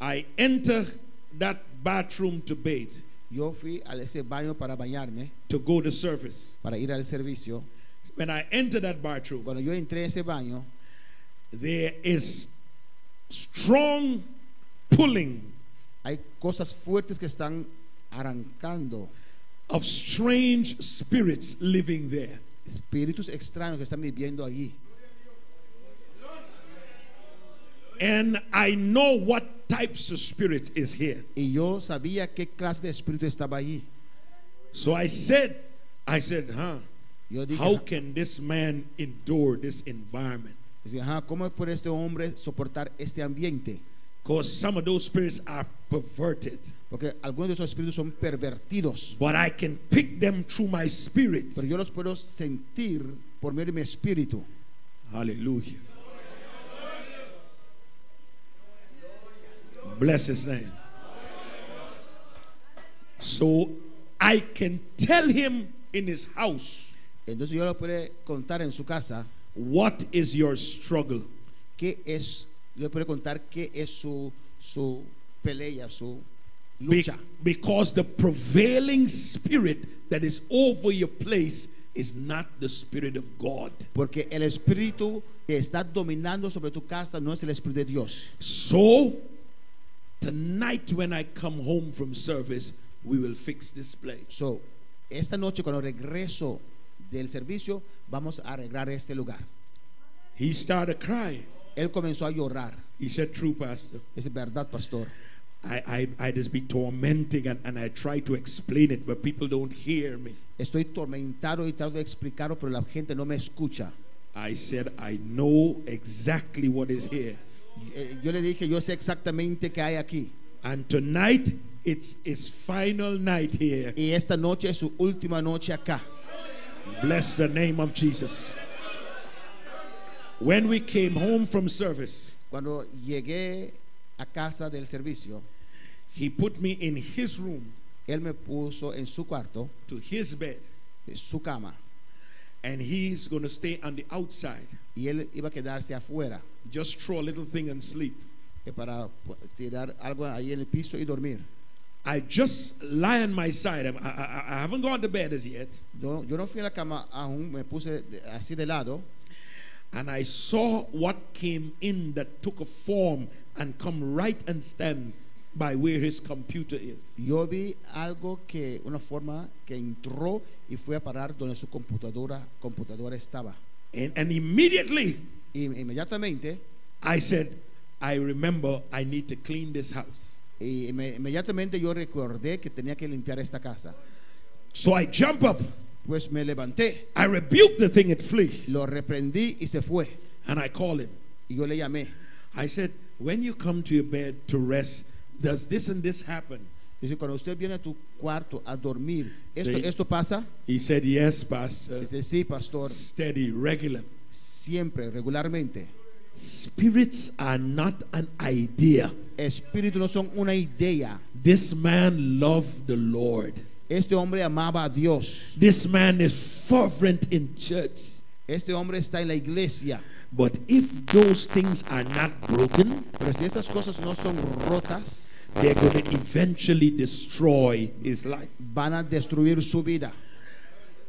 I entered that bathroom to bathe, yo fui a ese baño para bañarme, to go to service. para ir al servicio. When I entered that bathroom, Cuando yo entré a ese baño, there is strong pulling hay cosas fuertes que están arrancando. of strange spirits living there. Espíritus extraños que están viviendo allí. And I know what types of spirit is here. Y yo sabía qué clase de espíritu estaba allí. So I said, Yo dije, how can this man endure this environment? ¿cómo puede este hombre soportar este ambiente? Because some of those spirits are perverted. Porque algunos de esos espíritus son pervertidos. But I can pick them through my spirit. Pero yo los puedo sentir por medio de mi espíritu. Hallelujah. Bless his name. So I can tell him in his house, Entonces yo lo puedo contar en su casa. what is your struggle? ¿Qué es? Yo le puedo contar qué es su pelea, su Be- lucha. because the prevailing spirit that is over your place is not the Spirit of God. Porque el espíritu que está dominando sobre tu casa no es el espíritu de Dios. So tonight when I come home from service, we will fix this place. So, esta noche cuando regreso del servicio, vamos a arreglar este lugar. He started crying. Él comenzó a llorar. He said, "True, Pastor. Es verdad, pastor. I just be tormenting and I try to explain it, but people don't hear me." Estoy tormentado y trato de explicarlo, pero la gente no me escucha. I said, "I know exactly what is here. Yo le dije, yo sé exactamente qué hay aquí. And tonight, it's his final night here. Y esta noche es su última noche acá. Bless the name of Jesus." When we came home from service, Cuando llegué a casa del servicio, he put me in his room, él me puso en su cuarto, to his bed, en su cama, and he's going to stay on the outside. y él iba a quedarse afuera Just throw a little thing and sleep. para tirar algo ahí en el piso y dormir. I just lie on my side. I haven't gone to bed as yet. Yo no fui a la cama aún, me puse así de lado, And I saw what came in that took a form and come right and stand by where his computer is. yo vi algo que, una forma que entró y fue a parar donde su computadora estaba. And immediately Y inmediatamente, I said, "I remember I need to clean this house." inmediatamente yo recordé que tenía que limpiar esta casa. So I jump up, Pues me levanté, I rebuked the thing, it flee. lo reprendí y se fue. And I called him. Y yo le llamé. I said, "When you come to your bed to rest, does this and this happen?" Dice, cuando usted viene a tu cuarto a dormir, Sí. ¿esto pasa? He said, "Yes, Pastor. Dice, sí, pastor, Steady, regular." siempre, regularmente. Spirits are not an idea. Espíritus no son una idea. This man loved the Lord. Este hombre amaba a Dios. This man is fervent in church. Este hombre está en la iglesia. But if those things are not broken, Pero si estas cosas no son rotas, they're going to eventually destroy his life. van a destruir su vida.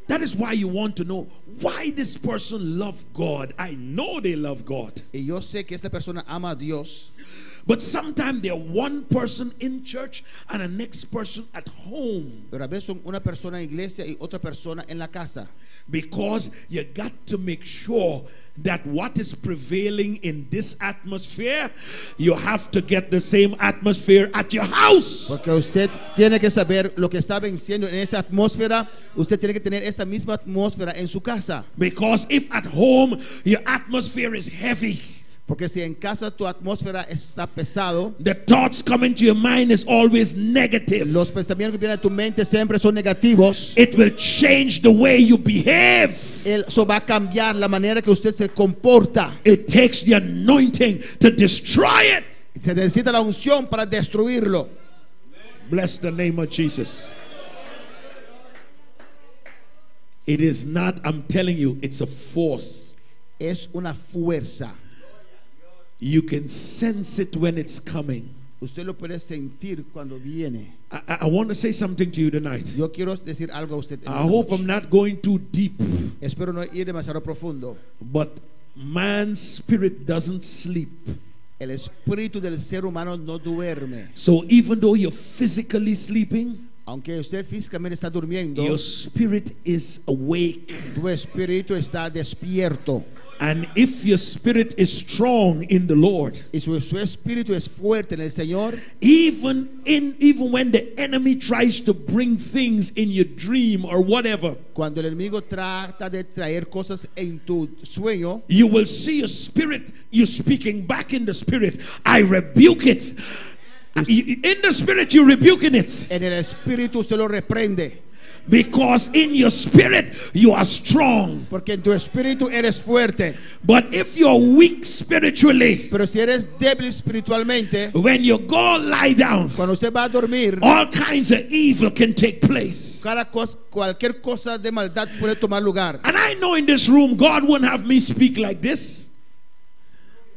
That is why you want to know why this person loved God. I know they love God. Y yo sé que esta persona ama a Dios, But sometimes they're one person in church and a next person at home. pero a veces son una persona en iglesia y otra persona en la casa. Because you got to make sure that what is prevailing in this atmosphere, you have to get the same atmosphere at your house. Porque usted tiene que saber lo que está venciendo en esa atmósfera. Usted tiene que tener esta misma atmósfera en su casa. Because if at home your atmosphere is heavy, Porque si en casa tu atmósfera está pesado, the thoughts coming to your mind is always negative. los pensamientos que vienen a tu mente siempre son negativos. It will change the way you behave. Eso va a cambiar la manera que usted se comporta. It takes the anointing to destroy it. Se necesita la unción para destruirlo. Bless the name of Jesus. It is not, I'm telling you, it's a force. Es una fuerza. You can sense it when it's coming. Usted lo puede sentir cuando viene. I want to say something to you tonight. Yo quiero decir algo a usted en I esta hope noche. I'm not going too deep, Espero no ir demasiado profundo. but man's spirit doesn't sleep. El espíritu del ser humano no duerme. So even though you're physically sleeping, Aunque usted físicamente está durmiendo, your spirit is awake. tu espíritu está despierto. And if your spirit is strong in the Lord, Y su espíritu es fuerte en el Señor, even when the enemy tries to bring things in your dream or whatever, cuando el enemigo trata de traer cosas en tu sueño, you will see your spirit, you speaking back in the spirit. I rebuke it. In the spirit, you're rebuking it. en el espíritu usted lo reprende. Because in your spirit, you are strong. Porque en tu espíritu eres fuerte. But if you're weak spiritually, Pero si eres débil espiritualmente, when you go lie down, cuando usted va a dormir, all kinds of evil can take place. cualquier cosa de maldad puede tomar lugar. And I know in this room, God wouldn't have me speak like this.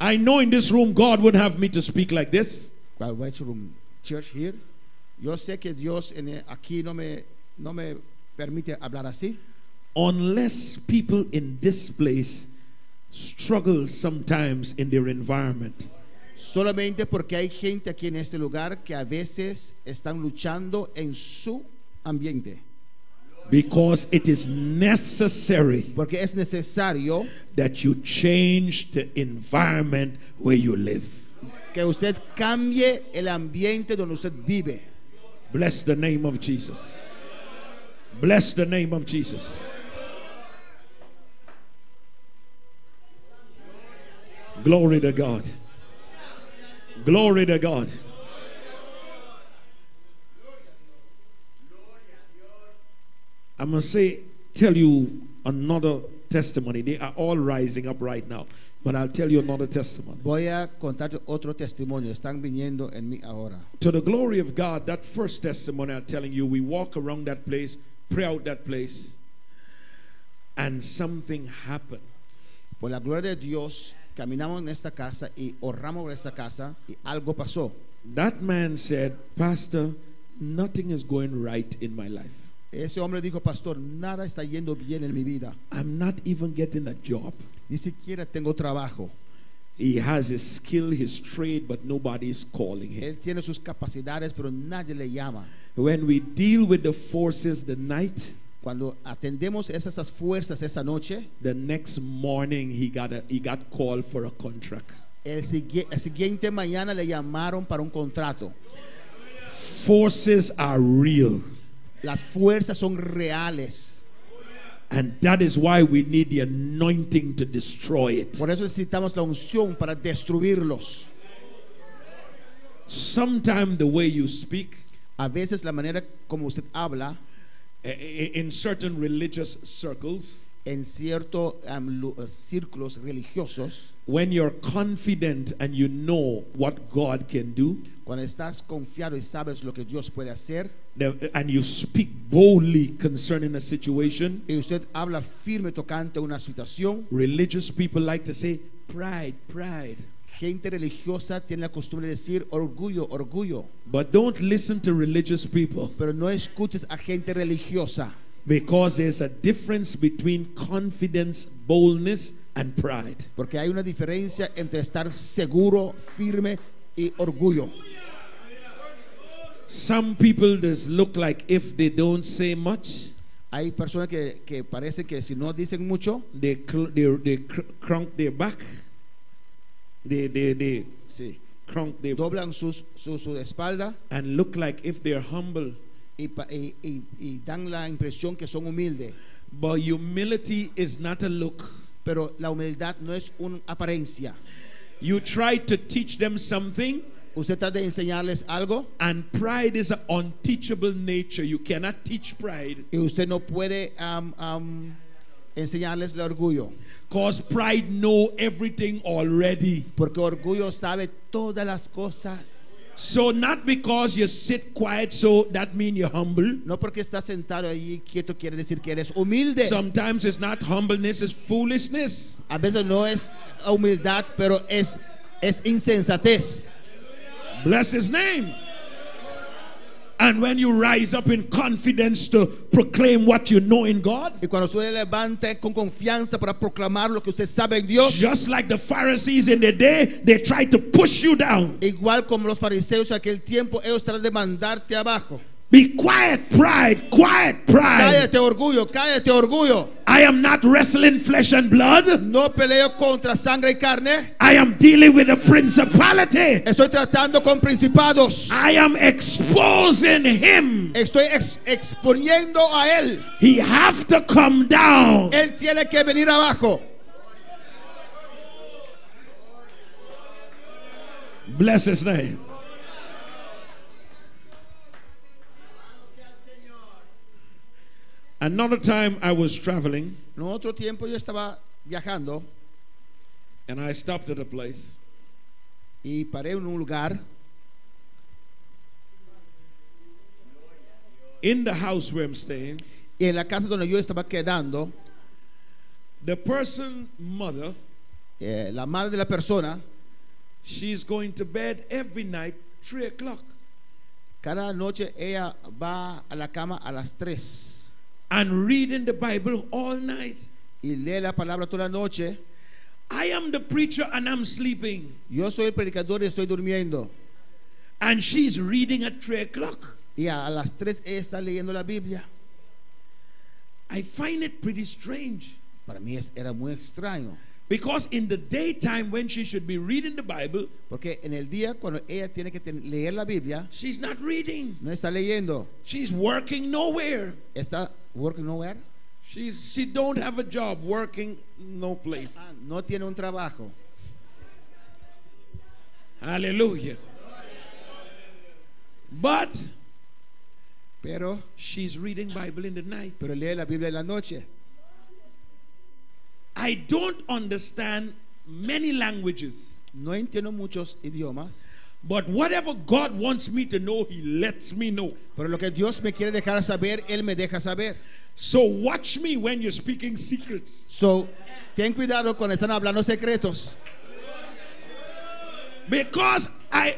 I know in this room, God wouldn't have me to speak like this. Which room? Church here. Yo sé que Dios aquí no me permite hablar así. Unless people in this place struggle sometimes in their environment. Solamente porque hay gente aquí en este lugar que a veces están luchando en su ambiente. Because it is necessary Porque es necesario that you change the environment where you live. que usted cambie el ambiente donde usted vive. Bless the name of Jesus. Bless the name of Jesus. Glory to God. Glory to God. I'm going to tell you another testimony. They are all rising up right now. But I'll tell you another testimony. Voy a contarte otro testimonio. Están viniendo en mí ahora. To the glory of God, that first testimony I'm telling you, we walk around that place, pray out that place, and something happened. Por la gloria de Dios, caminamos en esta casa y oramos por esta casa y algo pasó. That man said, Pastor, nothing is going right in my life. Ese hombre dijo, pastor, nada está yendo bien en mi vida. I'm not even getting a job. Ni siquiera tengo trabajo. He has his skill, his trade, but nobody is calling him. Él tiene sus capacidades, pero nadie le llama. When we deal with the forces the night, Cuando atendemos esas fuerzas esa noche, the next morning he got called for a contract. el siguiente mañana le llamaron para un contrato. Forces are real. Las fuerzas son reales. And that is why we need the anointing to destroy it. Por eso necesitamos la unción para destruirlos. Sometimes the way you speak, A veces la manera como usted habla in certain religious circles, en ciertos círculos religiosos, when you're confident and you know what God can do, cuando estás confiado y sabes lo que Dios puede hacer, and you speak boldly concerning a situation, y usted habla firme tocante una situación, religious people like to say, pride, pride. gente religiosa tiene la costumbre de decir orgullo, orgullo. But don't listen to religious people, Pero no escuches a gente religiosa, because there's a difference between confidence, boldness, and pride. porque hay una diferencia entre estar seguro, firme y orgullo. Some people just look like if they don't say much, Hay personas que parece que si no dicen mucho, they crunk their back, they sí, crunk their doblan su espalda and look like if they're humble. y dan la impresión que son humildes. But humility is not a look. Pero la humildad no es una apariencia. You try to teach them something, Usted trata de enseñarles algo and pride is an unteachable nature. You cannot teach pride, y usted no puede enseñarles el orgullo, because pride know everything already. porque orgullo sabe todas las cosas. So not because you sit quiet, so that means you're humble. No porque estás sentado ahí quieto quiere decir que eres humilde. Sometimes it's not humbleness, it's foolishness. A veces no es humildad, pero es insensatez. Bless his name. And when you rise up in confidence to proclaim what you know in God, Y cuando usted levante con confianza para proclamar lo que usted sabe en Dios, just like the Pharisees in the day, they tried to push you down. igual como los fariseos en aquel tiempo, ellos tratan de mandarte abajo. Be quiet, pride, quiet, pride. Cállate orgullo, cállate orgullo. I am not wrestling flesh and blood. No peleo contra sangre y carne. I am dealing with a principality. Estoy tratando con principados. I am exposing him. Estoy exponiendo a él. He have to come down. Él tiene que venir abajo. Bless his name. Another time I was traveling En otro tiempo yo estaba viajando and I stopped at a place. y paré en un lugar. In the house where I'm staying, Y en la casa donde yo estaba quedando, the person mother, la madre de la persona, she's going to bed every night 3 o'clock. cada noche ella va a la cama a las 3 and reading the Bible all night. y lee la palabra toda la noche. I am the preacher and I'm sleeping. Yo soy el predicador y estoy durmiendo. And she's reading at 3 o'clock. Y a las 3 ella está leyendo la Biblia. I find it pretty strange. Para mí era muy extraño. Because in the daytime when she should be reading the Bible, Porque en el día cuando ella tiene que leer la Biblia, she's not reading. no está leyendo. She's working nowhere. Está working nowhere. She don't have a job, working no place. No tiene un trabajo. Hallelujah. But Pero she's reading Bible in the night. lee la Biblia en la noche. I don't understand many languages. No entiendo muchos idiomas. But whatever God wants me to know, He lets me know. Pero lo que Dios me quiere dejar saber, Él me deja saber. So watch me when you're speaking secrets. So, ten cuidado cuando están hablando secretos. Because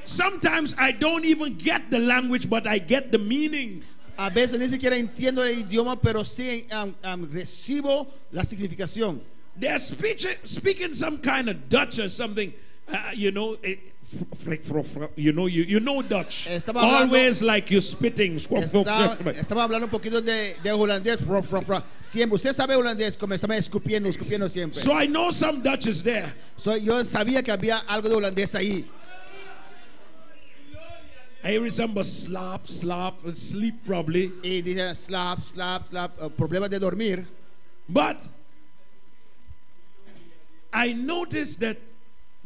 sometimes I don't even get the language, but I get the meaning. A veces ni siquiera entiendo el idioma, pero sí recibo la significación. They're speaking some kind of Dutch or something. You know Dutch. Estaba hablando- Always like you're spitting. Estaba hablando un poquito de holandés. Siempre. Usted sabe holandés, como estaba escupiendo siempre. So I know some Dutch is there. So, yo sabía que había algo de holandés ahí. I resemble slap, sleep probably. Y dice slap, problemas de dormir. But I noticed that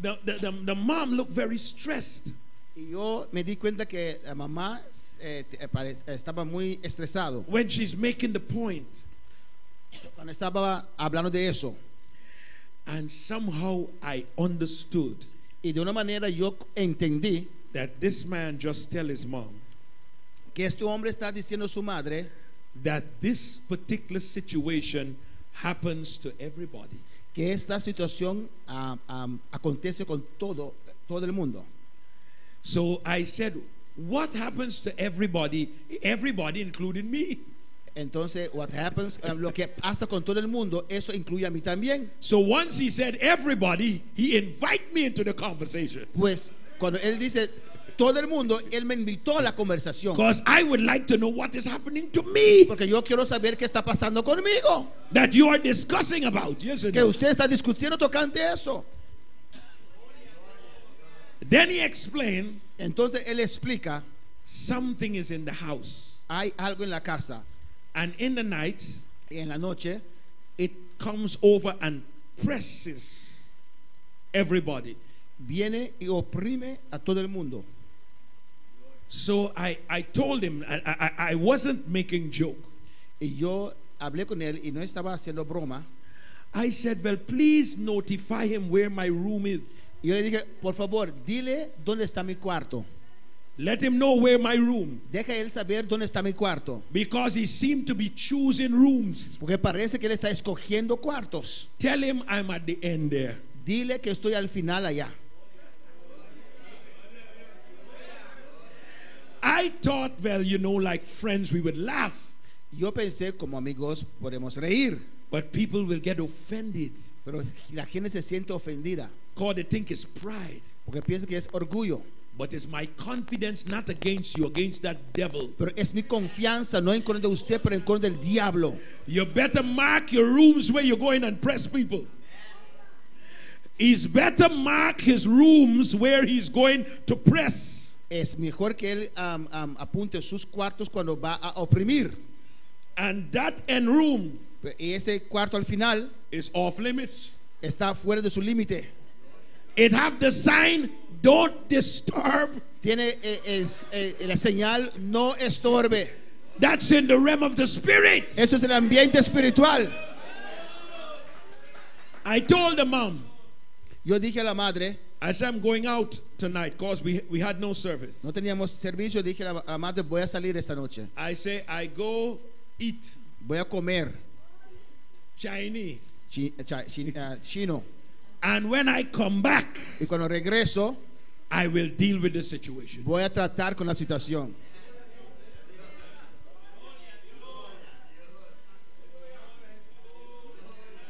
the mom looked very stressed. Y yo me di cuenta que la mamá estaba muy estresado When she's making the point. cuando estaba hablando de eso. And somehow I understood Y de una manera yo entendí that this man just tell his mom que este hombre está diciendo a su madre that this particular situation happens to everybody. que esta situación acontece con todo el mundo. So I said, what happens to everybody? Everybody including me. Entonces, what happens, lo que pasa con todo el mundo, eso incluye a mí también. So once he said everybody, he invited me into the conversation. Pues cuando él dice todo el mundo, él me invitó a la conversación. Because I would like to know what is happening to me Porque yo quiero saber qué está pasando conmigo. that you are discussing about. Yes or Que no? usted está discutiendo tocante eso. Then he explained Entonces él explica, something is in the house. hay algo en la casa. And in the night, Y en la noche, it comes over and presses everybody. viene y oprime a todo el mundo. So I told him, I wasn't making joke. Y yo hablé con él y no estaba haciendo broma. I said, well, please notify him where my room is. Y yo le dije, por favor, dile dónde está mi cuarto. Let him know where my room. Deja él saber dónde está mi cuarto. Because he seemed to be choosing rooms. Porque parece que él está escogiendo cuartos. Tell him I'm at the end there. Dile que estoy al final allá. I thought, well, like friends, we would laugh. Yo pensé, como amigos, podemos reír. But people will get offended. Pero la gente se siente ofendida. Because they think it's pride. Porque piensa que es orgullo. But it's my confidence not against you, against that devil. Pero es mi confianza, no en contra de usted, pero en contra del diablo. You better mark your rooms where you're going and press people. He's better mark his rooms where he's going to press. Es mejor que él apunte sus cuartos cuando va a oprimir. And that end room Y ese cuarto al final is off limits. está fuera de su límite. It have the sign, don't disturb. Tiene la señal, no estorbe. That's in the realm of the spirit. Eso es el ambiente espiritual. I told the mom, Yo dije a la madre, I said, I'm going out tonight because we had no service. no teníamos servicio, dije a la madre, voy a salir esta noche. I say, I go eat Voy a comer Chinese. chino. And when I come back, Y cuando regreso, I will deal with the situation. voy a tratar con la situación.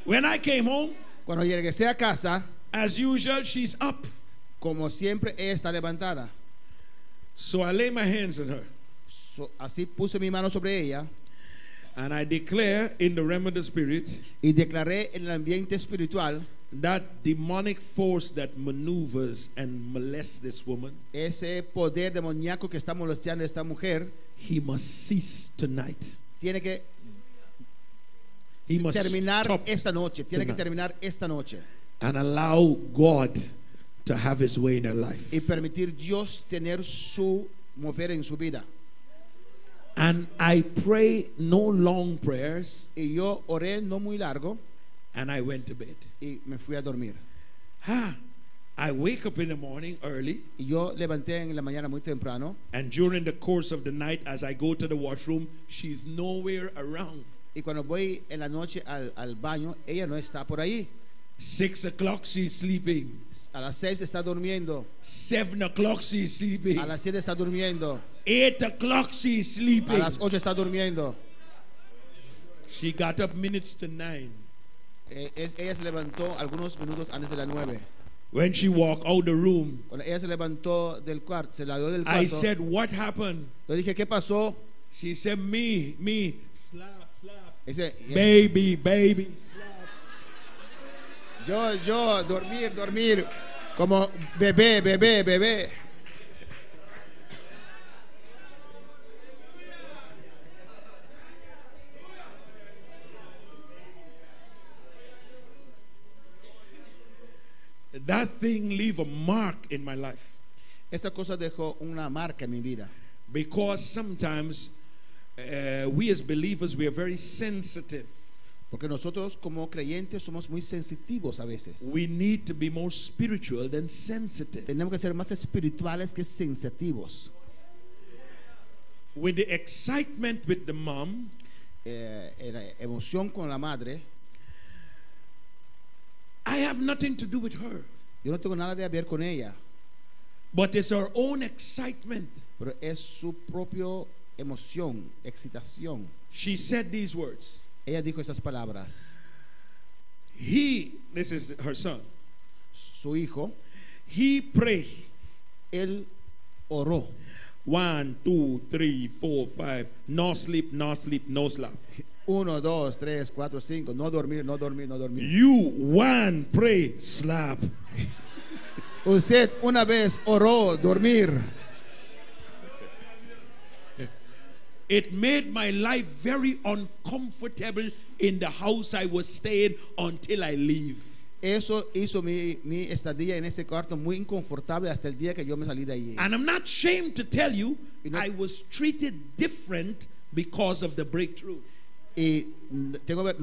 When I came home, Cuando regresé a casa, as usual, she's up. como siempre, ella está levantada. So I lay my hands on her. Así puse mi mano sobre ella. And I declare in the realm of the spirit Y declaré en el ambiente espiritual that demonic force that maneuvers and molests this woman, ese poder demoníaco que está molestando a esta mujer he must cease tonight. tiene que He must terminar stop esta noche. Tiene que tonight. terminar esta noche. And allow God to have his way in her life. Y permitir Dios tener su mover en su vida. And I pray no long prayers, Y yo oré no muy largo and I went to bed. y me fui a dormir. I wake up in the morning early, Y yo levanté en la mañana muy temprano. and during the course of the night, as I go to the washroom, she's nowhere around. Y cuando voy en la noche al baño, ella no está por ahí. 6 o'clock, she's sleeping. A las 6 está durmiendo. 7 o'clock, she's sleeping. A las 7 está durmiendo. 8 o'clock, she's A sleeping. las 8 está durmiendo. She got up minutes to 9. Ella se levantó algunos minutos antes de las 9. When she walked out the room, Cuando ella se levantó del cuarto, se la dio del I cuarto. said, "What happened?" Yo dije, ¿qué pasó? She said, me, slap, slap. Dice, Baby, slap. yo, dormir. Como bebé. That thing leave a mark in my life. Esa cosa dejó una marca en mi vida. Because sometimes we as believers, we are very sensitive. Porque nosotros como creyentes somos muy sensitivos a veces. We need to be more spiritual than sensitive. Tenemos que ser más espirituales que sensitivos. With the excitement with the mom, La emoción con la madre, I have nothing to do with her. yo no tengo nada de ver con ella, But it's her own excitement. pero es su propia emoción, excitación. She said these words. Ella dijo esas palabras. This is her son. Su hijo, He prayed. él oró. 1, 2, 3, 4, 5. No sleep, no sleep, no sleep. 1, 2, 3, 4, 5. No dormir. You one pray, slap. Usted una vez oró, dormir. It made my life very uncomfortable in the house I was staying until I leave. Eso hizo mi estadía en ese cuarto muy inconfortable hasta el día que yo me salí de allí. And I'm not ashamed to tell you, You know- I was treated different because of the breakthrough. Y no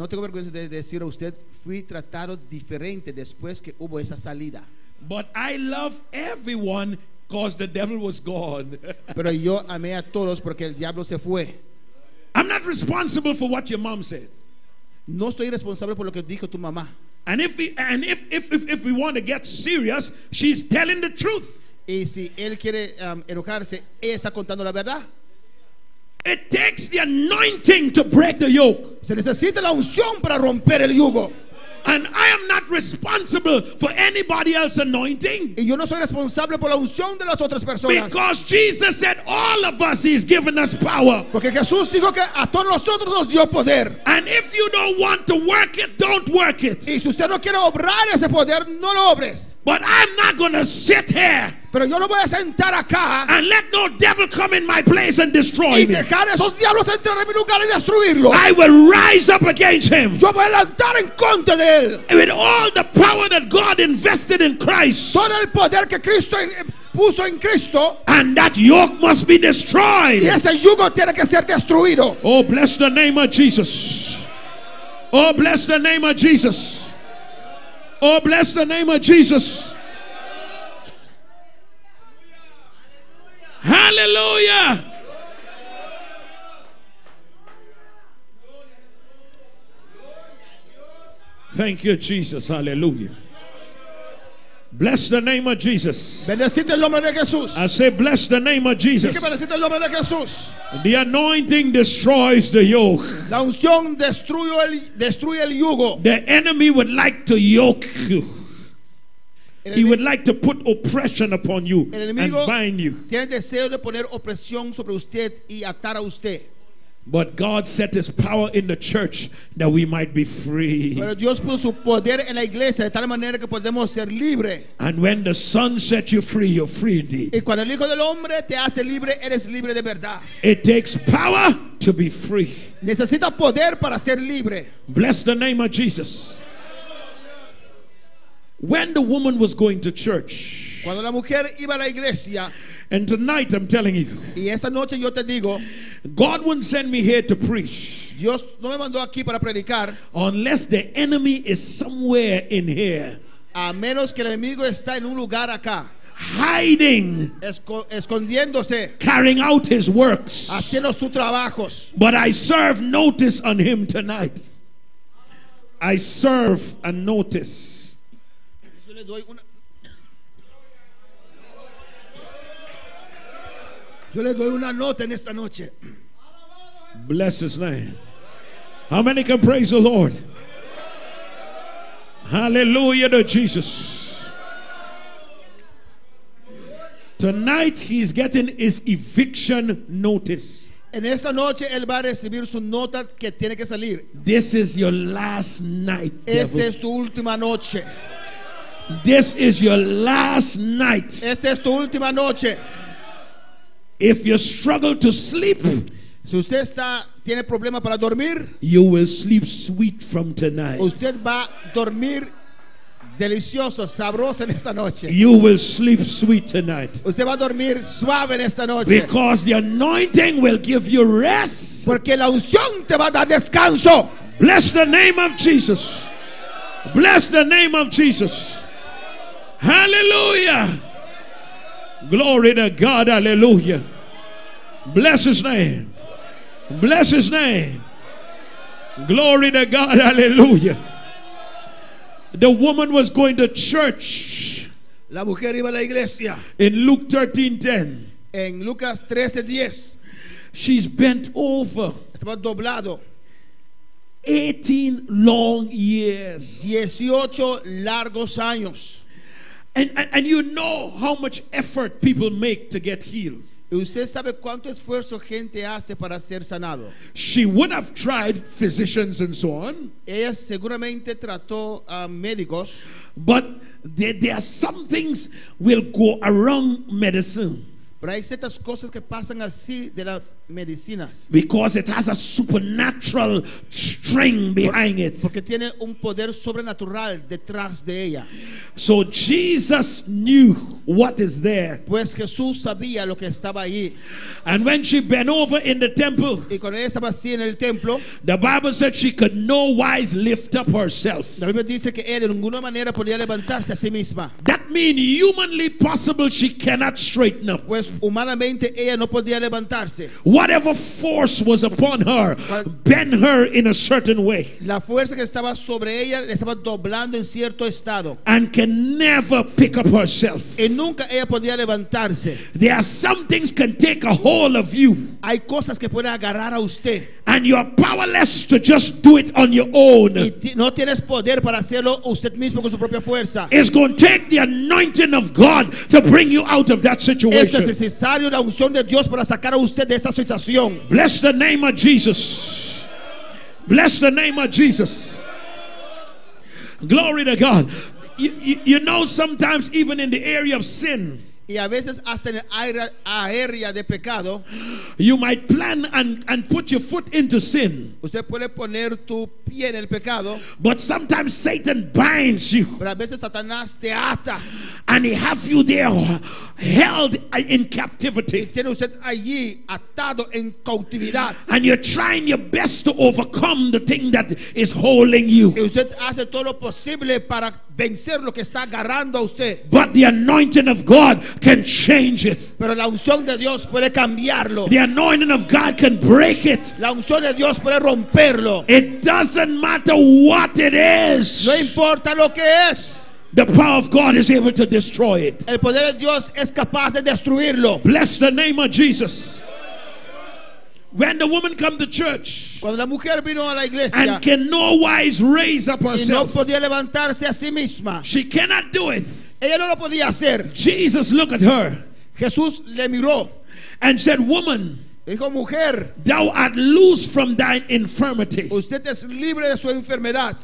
tengo vergüenza de decir a usted, fui tratado diferente después que hubo esa salida. But I love everyone because the devil was gone. Pero yo amé a todos porque el diablo se fue. I'm not responsible for what your mom said. No estoy responsable por lo que dijo tu mamá. And if we want to get serious, she's telling the truth. Y si él quiere enojarse, ella está contando la verdad. It takes the anointing to break the yoke. Se necesita la unción para romper el yugo. And I am not responsible for anybody else's anointing. Y yo no soy responsable por la unción de las otras personas. Because Jesus said all of us, he's given us power. Porque Jesús dijo que a todos nosotros nos dio poder. And if you don't want to work it, don't work it. Y si usted no quiere obrar ese poder, no lo obres. But I'm not going to sit here Pero yo no voy a sentar acá and let no devil come in my place and destroy y me. dejar a esos diablos entrar en mi lugar y destruirlo. I will rise up against him Yo voy a levantar en contra de él. with all the power that God invested in Christ. Todo el poder que Cristo puso en Cristo. And that yoke must be destroyed. Y ese yugo tiene que ser destruido. Oh, bless the name of Jesus. Oh, bless the name of Jesus. Oh, bless the name of Jesus. Hallelujah. Thank you, Jesus. Hallelujah. Bless the name of Jesus. Bendecite el nombre de Jesús. I say, bless the name of Así Jesus. que bendecite el nombre de Jesús. The anointing destroys the yoke. La unción destruye el yugo. The enemy would like to yoke you. El He would enemigo like to put oppression upon you El and enemigo bind you. tiene deseo de poner opresión sobre usted y atar a usted. But God set his power in the church that we might be free. Pero Dios puso su poder en la iglesia de tal manera que podemos ser libres. And when the Son set you free, you're free indeed. Y cuando el Hijo del Hombre te hace libre, eres libre de verdad. It takes power to be free. Necesita poder para ser libre. Bless the name of Jesus. When the woman was going to church, Cuando la mujer iba a la iglesia, and tonight I'm telling you, y esa noche yo te digo, God wouldn't send me here to preach Dios no me mandó aquí para predicar, unless the enemy is somewhere in here, a menos que el enemigo está en un lugar acá, hiding, escondiéndose, carrying out his works. haciendo sus trabajos. But I serve notice on him tonight. I serve a notice. Yo le doy una, yo le doy una nota en esta noche. Bless his name. How many can praise the Lord? Hallelujah to Jesus. Tonight he's getting his eviction notice. En esta noche él va a recibir su nota que tiene que salir. This is your last night, Esta devil. es tu última noche. This is your last night. Esta es tu última noche. If you struggle to sleep, Si usted tiene problema para dormir, you will sleep sweet from tonight. usted va a dormir delicioso, sabroso en esta noche. You will sleep sweet tonight. Usted va a dormir suave en esta noche. Because the anointing will give you rest. Porque la unción te va a dar descanso. Bless the name of Jesus. Bless the name of Jesus. Hallelujah. Glory to God. Hallelujah. Bless his name. Bless his name. Glory to God. Hallelujah. The woman was going to church. La mujer iba a la iglesia. In Luke 13:10. En Lucas 13:10. She's bent over. Estaba doblado. 18 long years. 18 largos años. And you know how much effort people make to get healed. Y usted sabe cuánto esfuerzo gente hace para ser sanado. She would have tried physicians and so on. Ella seguramente trató a médicos. But there are some things will go around medicine. Pero hay ciertas cosas que pasan así de las medicinas. Because it has a supernatural string behind it. Porque tiene un poder sobrenatural detrás de ella. So Jesus knew what is there. Pues Jesús sabía lo que estaba allí. And when she bent over in the temple, Y cuando ella estaba así en el templo, the Bible said she could no wise lift up herself. la Biblia dice que ella de ninguna manera podía levantarse a sí misma. That means humanly possible she cannot straighten up. Pues humanamente ella no podía levantarse. Whatever force was upon her bent her in a certain way. La fuerza que estaba sobre ella le estaba doblando en cierto estado. And can never pick up herself. Y nunca ella podía levantarse. There are some things can take a hold of you. Hay cosas que pueden agarrar a usted. And you are powerless to just do it on your own. Y no tienes poder para hacerlo usted mismo con su propia fuerza. It's going to take the anointing of God to bring you out of that Es situation. necesario la unción de Dios para sacar a usted de esa situación. Bless the name of Jesus. Bless the name of Jesus. Glory to God. You know, sometimes even in the area of sin, Y a veces hasta en el área de pecado, you might plan and put your foot into sin. usted puede poner tu pie en el pecado, But sometimes Satan binds you pero a veces Satanás te ata and he have you there held in y captivity. tiene usted allí atado en cautividad. And you're trying your best to overcome the thing that is holding Y you. usted hace todo lo posible para vencer lo que está agarrando a usted. But the anointing of God can change it. Pero la unción de Dios puede cambiarlo. The anointing of God can break it. La unción de Dios puede romperlo. It doesn't matter what it is. No importa lo que es. The power of God is able to destroy it. El poder de Dios es capaz de destruirlo. Bless the name of Jesus. When the woman come to church Cuando la mujer vino a la iglesia and can no wise raise up y no herself, podía levantarse a sí misma, she cannot do it. ella no lo podía hacer. Jesus looked at her Jesús le miró and said, woman, Dijo, mujer, thou art loose from thine infirmity. usted es libre de su enfermedad.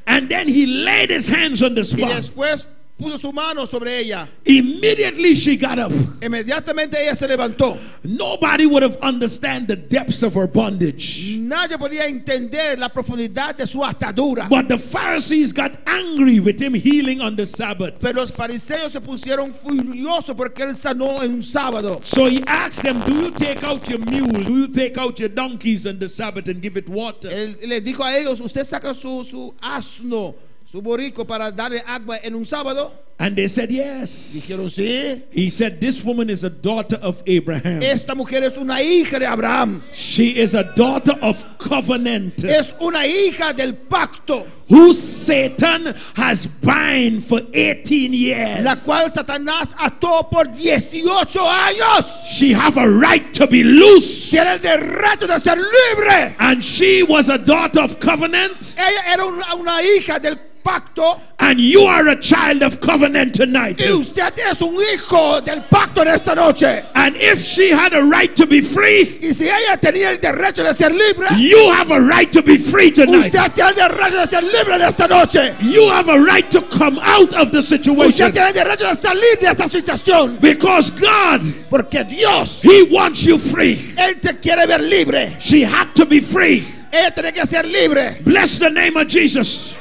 And then he laid his hands on the Y spot. después puso su mano sobre ella. Immediately she got up. Inmediatamente ella se levantó. Nobody would have understand the depths of her bondage. Nadie podía entender la profundidad de su atadura. But the Pharisees got angry with him healing on the Sabbath. Pero los fariseos se pusieron furiosos porque él sanó en un sábado. So he asked them, do you take out your mule? Do you take out your donkeys on the Sabbath and give it water? Él les dijo a ellos, usted saca su asno, su borrico para darle agua en un sábado. And they said, yes. Dijeron, sí. He said, this woman is a daughter of Abraham. Esta mujer es una hija de Abraham. She is a daughter of covenant, Es una hija del pacto, who Satan has bound for 18 years. la cual Satanás ató por 18 años. She have a right to be loose. Tiene el derecho de ser libre. And she was a daughter of covenant. Ella era una hija del pacto. And you are a child of covenant tonight. Y usted es un hijo del pacto en esta noche. And if she had a right to be free, Y si ella tenía el derecho de ser libre, you have a right to be free tonight. usted tiene el derecho de ser libre en esta noche. You have a right to come out of the Usted situation. tiene el derecho de salir de esta situación. Because God, Porque Dios, He wants you free. Él te quiere ver libre. She had to be free. Ella tiene que ser libre. Bless the name of Jesus.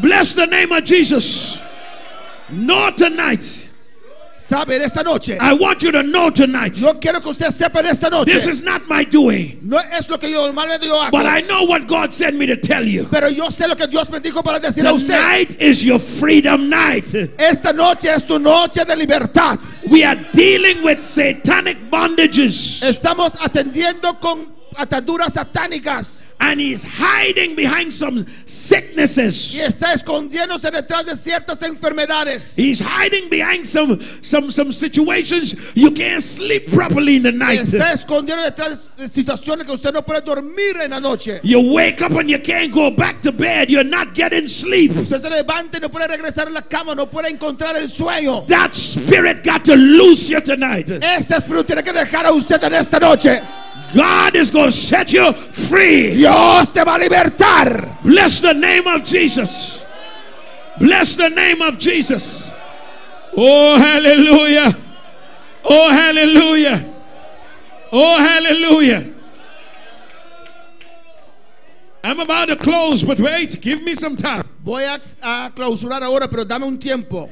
Bless the name of Jesus. Know tonight. Sabe, en esta noche, I want you to know tonight. yo quiero que usted sepa en esta noche. This is not my doing. No es lo que yo normalmente yo hago. But I know what God sent me to tell you. Pero yo sé lo que Dios me dijo para decir a usted. Tonight is your freedom night. Esta noche es tu noche de libertad. We are dealing with satanic bondages. Estamos atendiendo con ataduras satánicas. And he's hiding behind some sicknesses. Y está escondiéndose detrás de ciertas enfermedades. He's hiding behind some situations you can't sleep properly in the night. Está escondiendo detrás de situaciones que usted no puede dormir en la noche. You wake up and you can't go back to bed. You're not getting sleep. Usted se levanta y no puede regresar a la cama, no puede encontrar el sueño. That spirit got to loose you tonight. Este espíritu tiene que dejar a usted en esta noche. God is going to set you free. Dios te va a libertar. Bless the name of Jesus. Bless the name of Jesus. Oh, hallelujah. Oh, hallelujah. Oh, hallelujah. I'm about to close, but wait, give me some time. Voy a clausurar ahora, pero dame un tiempo.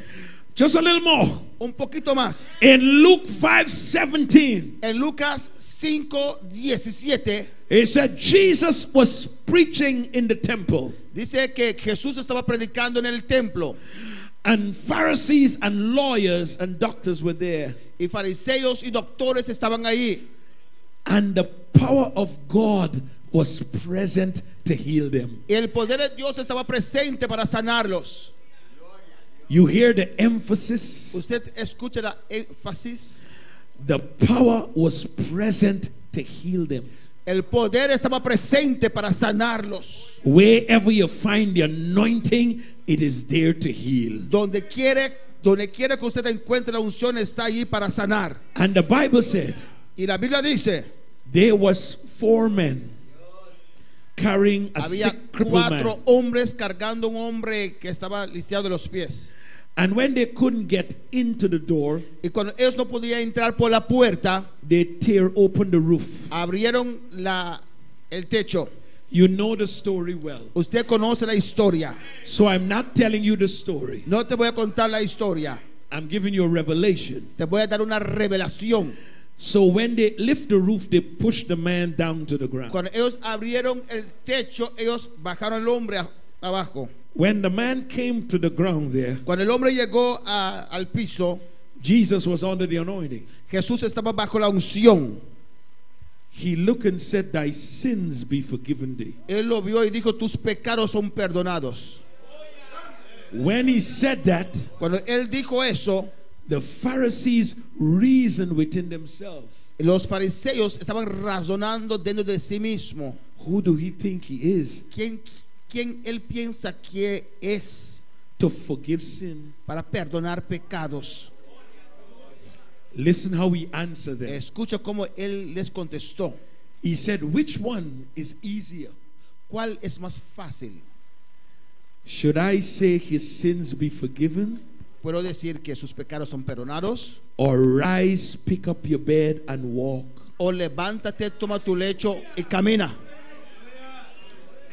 Just a little more. Un poquito más. In Luke 5:17, En Lucas 5:17 it said Jesus was preaching in the temple, dice que Jesús estaba predicando en el templo and Pharisees and lawyers and doctors were there, y fariseos y doctores estaban ahí. and the power of God was present to heal them. Y el poder de Dios estaba presente para sanarlos. You hear the emphasis? Usted escucha la énfasis. The power was present to heal them. El poder estaba presente para sanarlos. Wherever you find the anointing, it is there to heal. Donde quiere que usted encuentre la unción está allí para sanar. And the Bible said Y la Biblia dice, there was 4 men carrying a había sick crippled man. 4 hombres cargando un hombre que estaba lisiado de los pies. And when they couldn't get into the door, Y cuando ellos no podían entrar por la puerta, they tear open the roof. abrieron el techo. You know the story well. Usted conoce la historia. So I'm not telling you the story. No te voy a contar la historia. I'm giving you a revelation. Te voy a dar una revelación. So when they lift the roof, they push the man down to the ground. Cuando ellos abrieron el techo, ellos bajaron al hombre abajo. When the man came to the ground there, Cuando el hombre llegó al piso, Jesus was under the anointing. Jesús estaba bajo la unción. He looked and said, thy sins be forgiven thee. Él lo vio y dijo, tus pecados son perdonados. When he said that, Cuando él dijo eso, the Pharisees reasoned within themselves. los fariseos estaban razonando dentro de sí mismo. Who do he think he is ¿Quién él piensa que es to forgive sin? para perdonar pecados? Listen how he answered them. Escucha cómo él les contestó. He said, which one is easier? ¿Cuál es más fácil? Should I say his sins be forgiven? ¿Puedo decir que sus pecados son perdonados? Or rise, pick up your bed and walk? O levántate, toma tu lecho y camina.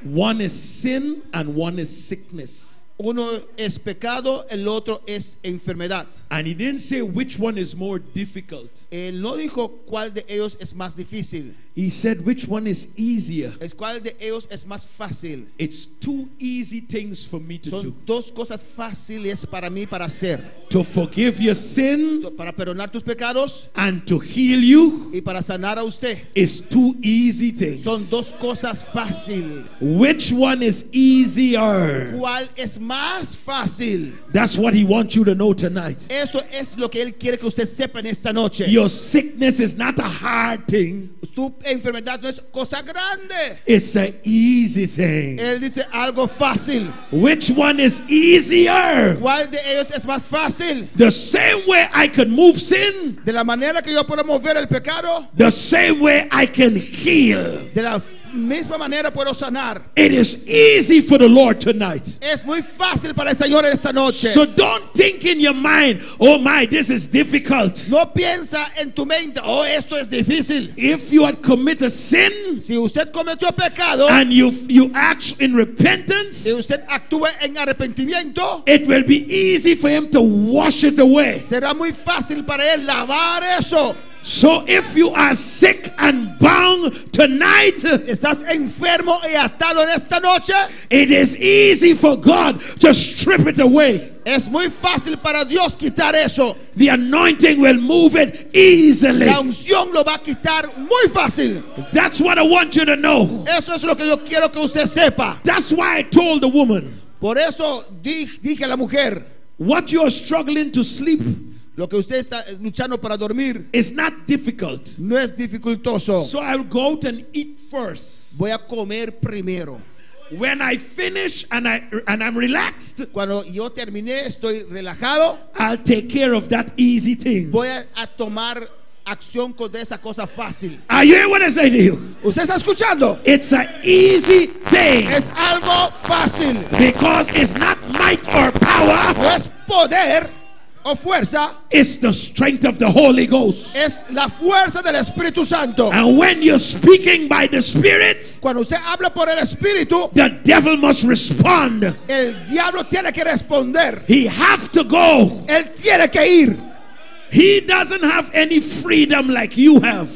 One is sin and one is sickness. Uno es pecado, el otro es enfermedad. And he didn't say which one is more difficult. Él no dijo cuál de ellos es más difícil. He said which one is easier. Es cuál de ellos es más fácil. It's two easy things for me to Son do. dos cosas fáciles para mí para hacer. To forgive your sin Para perdonar tus pecados and to heal you y para sanar a usted. is two easy things. Son dos cosas fáciles. Which one is easier? ¿Cuál es más fácil? That's what he wants you to know tonight. Eso es lo que él quiere que usted sepa en esta noche. Your sickness is not a hard thing. Tu enfermedad no es cosa grande. It's an easy thing. Él dice algo fácil. Which one is easier? ¿Cuál de ellos es más fácil? The same way I can move sin, De la manera que yo puedo mover el pecado, the same way I can heal. de la misma manera puedo sanar. It is easy for the Lord tonight. Es muy fácil para el Señor esta noche. So don't think in your mind, oh my, this is difficult. No piensa en tu mente, oh, esto es difícil. If you had committed sin Si usted cometió pecado and you act in repentance, y usted actúa en arrepentimiento, it will be easy for him to wash it away. será muy fácil para él lavar eso. So if you are sick and bound tonight, Estás enfermo y atado en esta noche, it is easy for God to strip it away. es muy fácil para Dios quitar eso. The anointing will move it easily. La unción lo va a quitar muy fácil. That's what I want you to know. Eso es lo que yo quiero que usted sepa. That's why I told the woman, Por eso dije a la mujer, what you are struggling to sleep lo que usted está luchando para dormir is not difficult. no es dificultoso. So I'll go out and eat first. Voy a comer primero. When I finish and I'm relaxed, Cuando yo terminé, estoy relajado, I'll take care of that easy thing. voy a tomar acción con esa cosa fácil. Are you hearing what I say to you? ¿Usted está escuchando? It's an easy thing Es algo fácil. because it's not might or power. No es poder o fuerza, It's the strength of the Holy Ghost. es la fuerza del Espíritu Santo. And when you're speaking by the Spirit, Cuando usted habla por el Espíritu, the devil must respond. el diablo tiene que responder. He have to go. Él tiene que ir. He doesn't have any freedom like you have.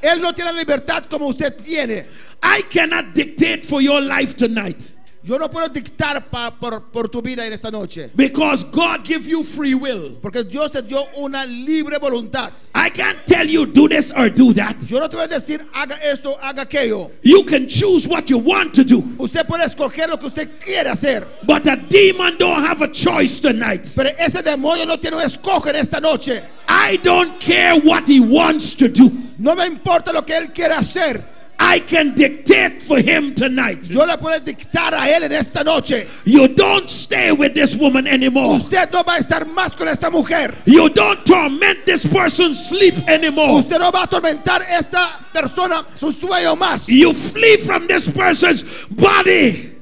Él no tiene libertad como usted tiene. I cannot dictate for your life tonight Yo no puedo dictar por tu vida en esta noche, because God give you free will. porque Dios te dio una libre voluntad. I can't tell you do this or do that. Yo no te voy a decir haga esto, haga aquello. You can choose what you want to do, Usted puede escoger lo que usted quiere hacer, but a demon don't have a choice tonight. pero ese demonio no tiene un escoge en esta noche. I don't care what he wants to do. No me importa lo que él quiera hacer. I can dictate for him tonight. Yo le puedo dictar a él en esta noche. You don't stay with this woman anymore. Usted no va a estar más con esta mujer. You don't torment this person's sleep anymore. Usted no va a atormentar a esta persona su sueño más. You flee from this person's body.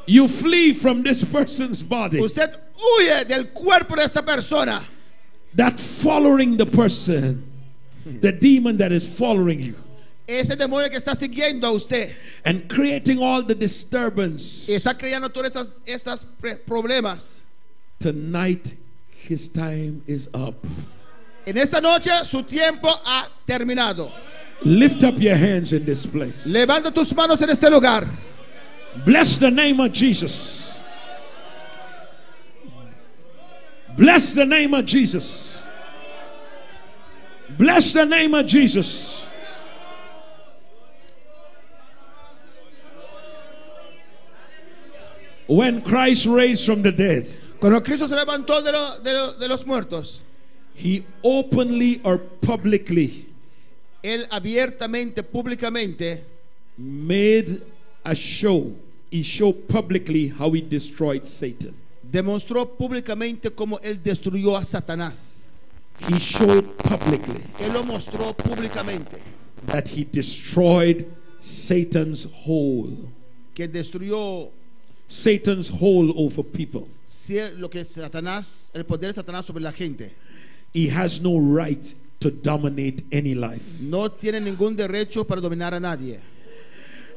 You flee from this person's body. Usted huye del cuerpo de esta persona. That following the person, the demon that is following you Ese demonio que está siguiendo a usted and creating all the disturbance. y está creando todos estos problemas. Tonight, his time is up. En esta noche su tiempo ha terminado. Lift up your hands in this place. Levanta tus manos en este lugar. Bless the name of Jesus. Bless the name of Jesus. Bless the name of Jesus. When Christ raised from the dead, Cuando Cristo se levantó de los muertos, he openly or publicly él abiertamente, públicamente made a show. He showed publicly how he destroyed Satan. demostró públicamente cómo él destruyó a Satanás. He showed publicly Él lo mostró públicamente that he destroyed Satan's hold over people. lo que Satanás, el poder de Satanás sobre la gente. He has no right to dominate any life. No tiene ningún derecho para dominar a nadie.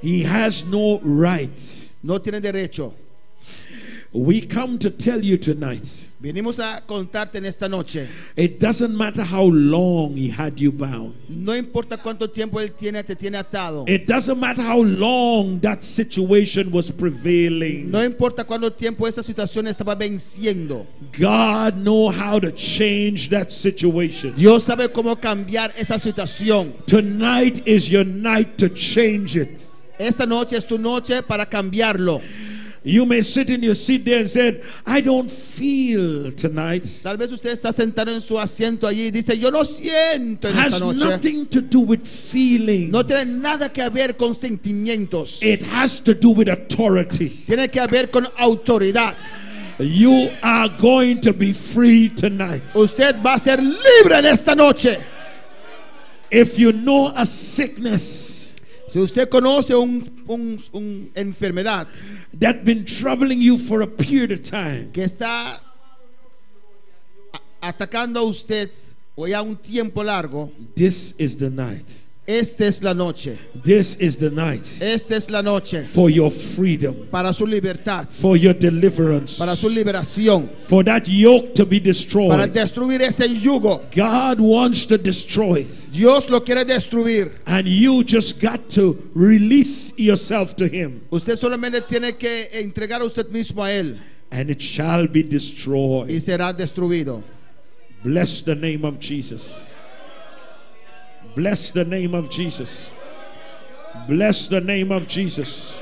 He has no right. No tiene derecho. We come to tell you tonight, Venimos a contarte en esta noche. it doesn't matter how long he had you bound. No importa cuánto tiempo él te tiene atado. It doesn't matter how long that situation was prevailing. No importa cuánto tiempo esa situación estaba venciendo. God knows how to change that situation. Dios sabe cómo cambiar esa situación. Tonight is your night to change it. Esta noche es tu noche para cambiarlo. You may sit in your seat there and say, I don't feel tonight. Tal vez usted está sentado en su asiento allí y dice, yo no siento en esta Has noche. nothing to do with feelings. No tiene nada que ver con sentimientos. It has to do with authority. Tiene que ver con autoridad. You are going to be free tonight. Usted va a ser libre en esta noche. If you know a sickness Si usted conoce una enfermedad that's been troubling you for a period of time, que está atacando a usted o ya un tiempo largo, this is the night. esta es la noche. This is the night Esta es la noche for your freedom, para su libertad, for your deliverance, para su liberación, for that yoke to be para destroyed. destruir ese yugo. God wants to destroy it. Dios lo quiere destruir. And you just got to release yourself to him, Usted solamente tiene que entregar a usted mismo a él and it shall be y destroyed. será destruido. Bless the name of Jesus. Bless the name of Jesus. Bless the name of Jesus.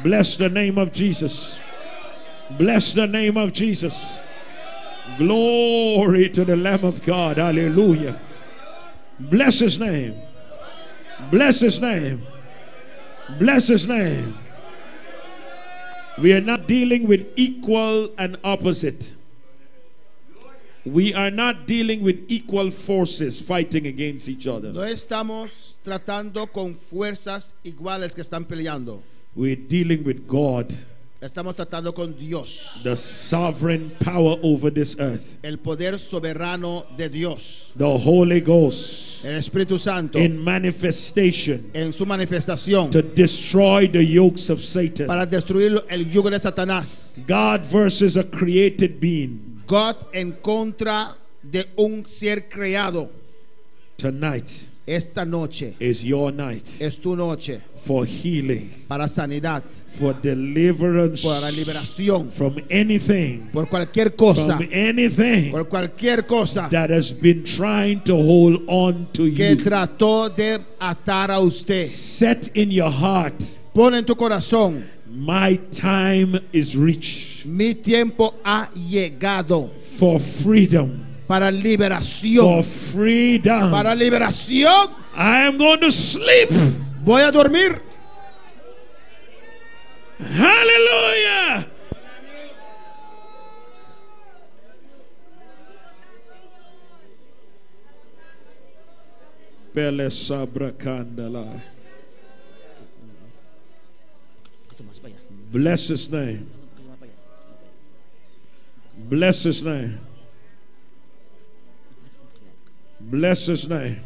Bless the name of Jesus. Bless the name of Jesus. Glory to the Lamb of God. Hallelujah. Bless his name. Bless his name. Bless his name. We are not dealing with equal and opposite. We are not dealing with equal forces fighting against each other. No estamos tratando con fuerzas iguales que están peleando. We're dealing with God, Estamos tratando con Dios, the sovereign power over this earth, el poder soberano de Dios, the Holy Ghost el Espíritu Santo, in manifestation en su manifestación to destroy the yokes of Satan. para destruir el yugo de Satanás. God versus a created being. God en contra de un ser creado. Tonight Esta noche is your night es tu noche for healing, para sanidad, for deliverance para liberación, from anything, por cualquier cosa, from anything por cualquier cosa that has been trying to hold on to que you. trató de atar a usted. Set in your heart, Pon en tu corazón, my time is reached mi tiempo ha llegado for freedom. para For liberación. freedom. Para liberación. I am going to sleep. Voy a dormir. Hallelujah. Bele sabra kandala. Bless his name. Bless his name. Bless his name.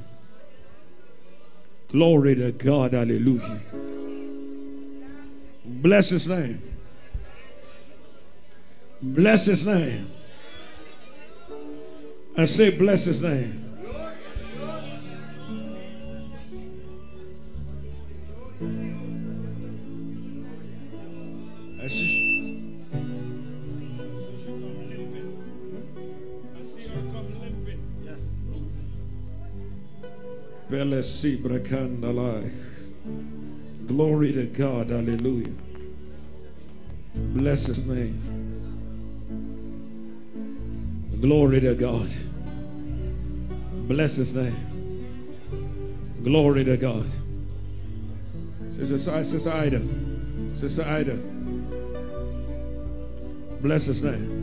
Glory to God. Hallelujah. Bless his name. Bless his name. I say, bless his name. I see. Glory to God. Hallelujah. Bless his name. Glory to God. Bless his name. Glory to God. Sister Ida. Sister Ida. Bless his name.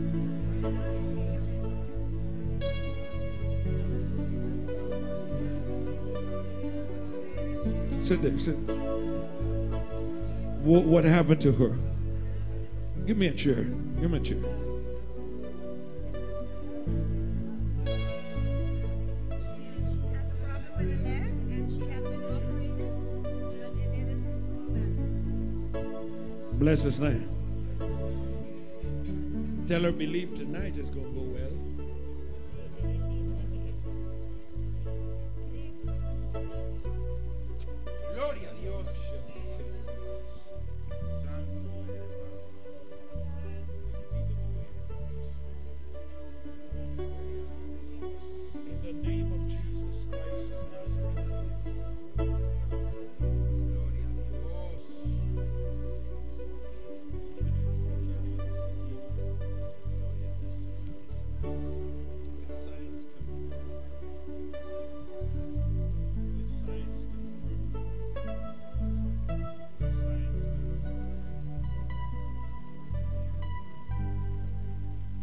Sit there, sit. What happened to her? Give me a chair. Give me a chair. Bless his name. Tell her believe tonight is going to go well. Gloria a Dios. In the name of Jesus Christ of Nazareth. Gloria a Dios.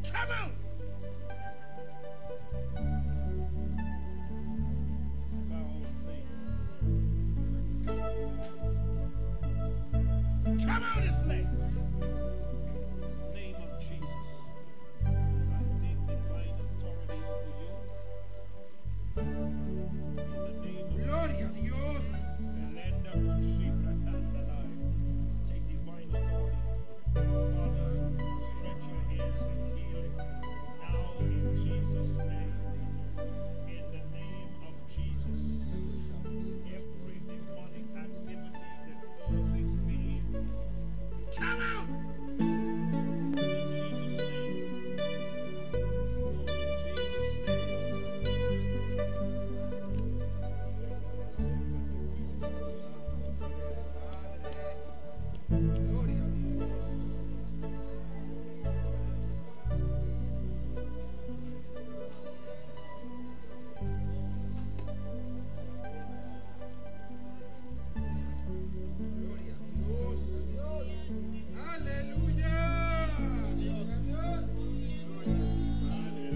Come on! Come out this way. Name of Jesus. I take divine authority over you. In the name of Gloria a Dios. Take divine authority. Father, stretch your hands and heal it. Now in Jesus' name. In the name of Jesus. Every demonic activity that causes pain, come out! In Jesus' name. Gloria a Dios. Gloria a Dios. Aleluya. Gloria a ti, Padre.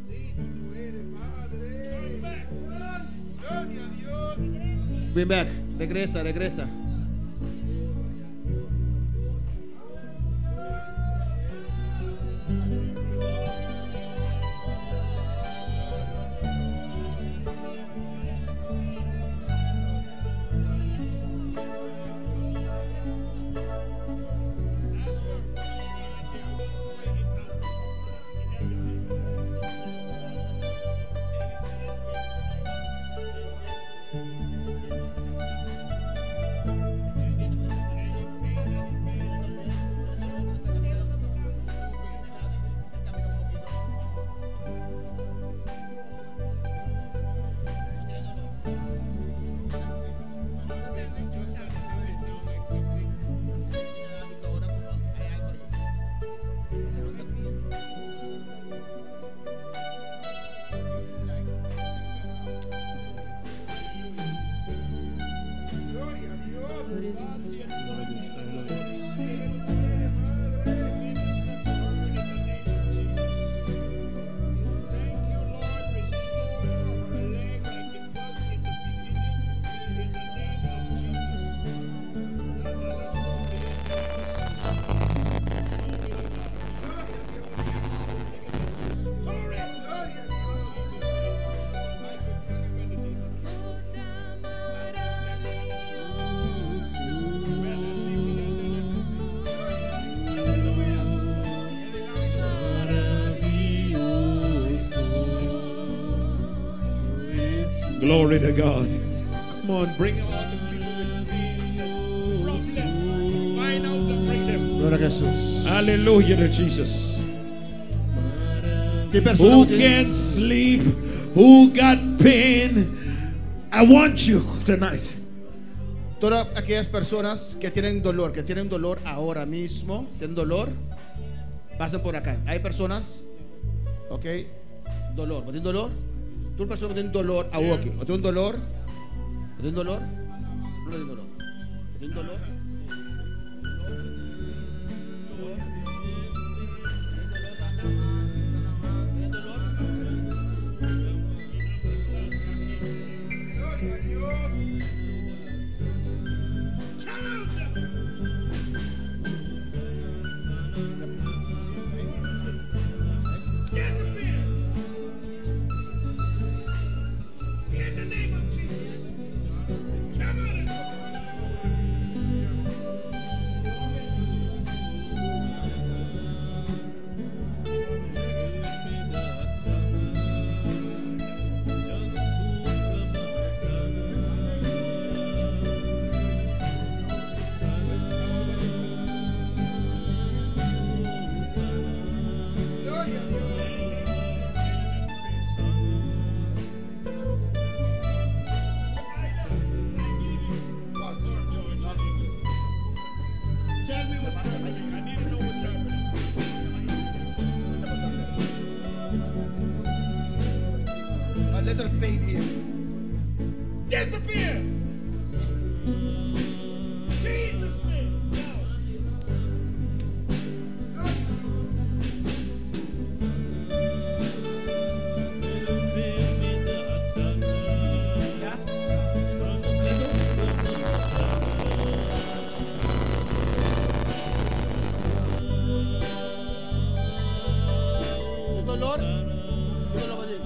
Bendito tú eres, Padre. Gloria a Dios. Ven back. Regresa, regresa. Gloria a Dios. Gloria a Glory to God. Come on, bring all the people with pains and problems. Find out and bring them. Gloria a Jesús. Hallelujah to Jesus. ¿Qué persona Who que- can't sleep? Who got pain? I want you tonight. Todas aquellas personas que tienen dolor ahora mismo, sin dolor, pasen por acá. Hay personas, ok, dolor, ¿no tienen dolor? Tú persona que tiene dolor, aquí, ¿no tiene dolor? ¿No tiene dolor? No tiene dolor. ¿No tiene dolor? Little faith here. Disappear. Jesus name. ¿Tu dolor? Yo no lo voy a decir.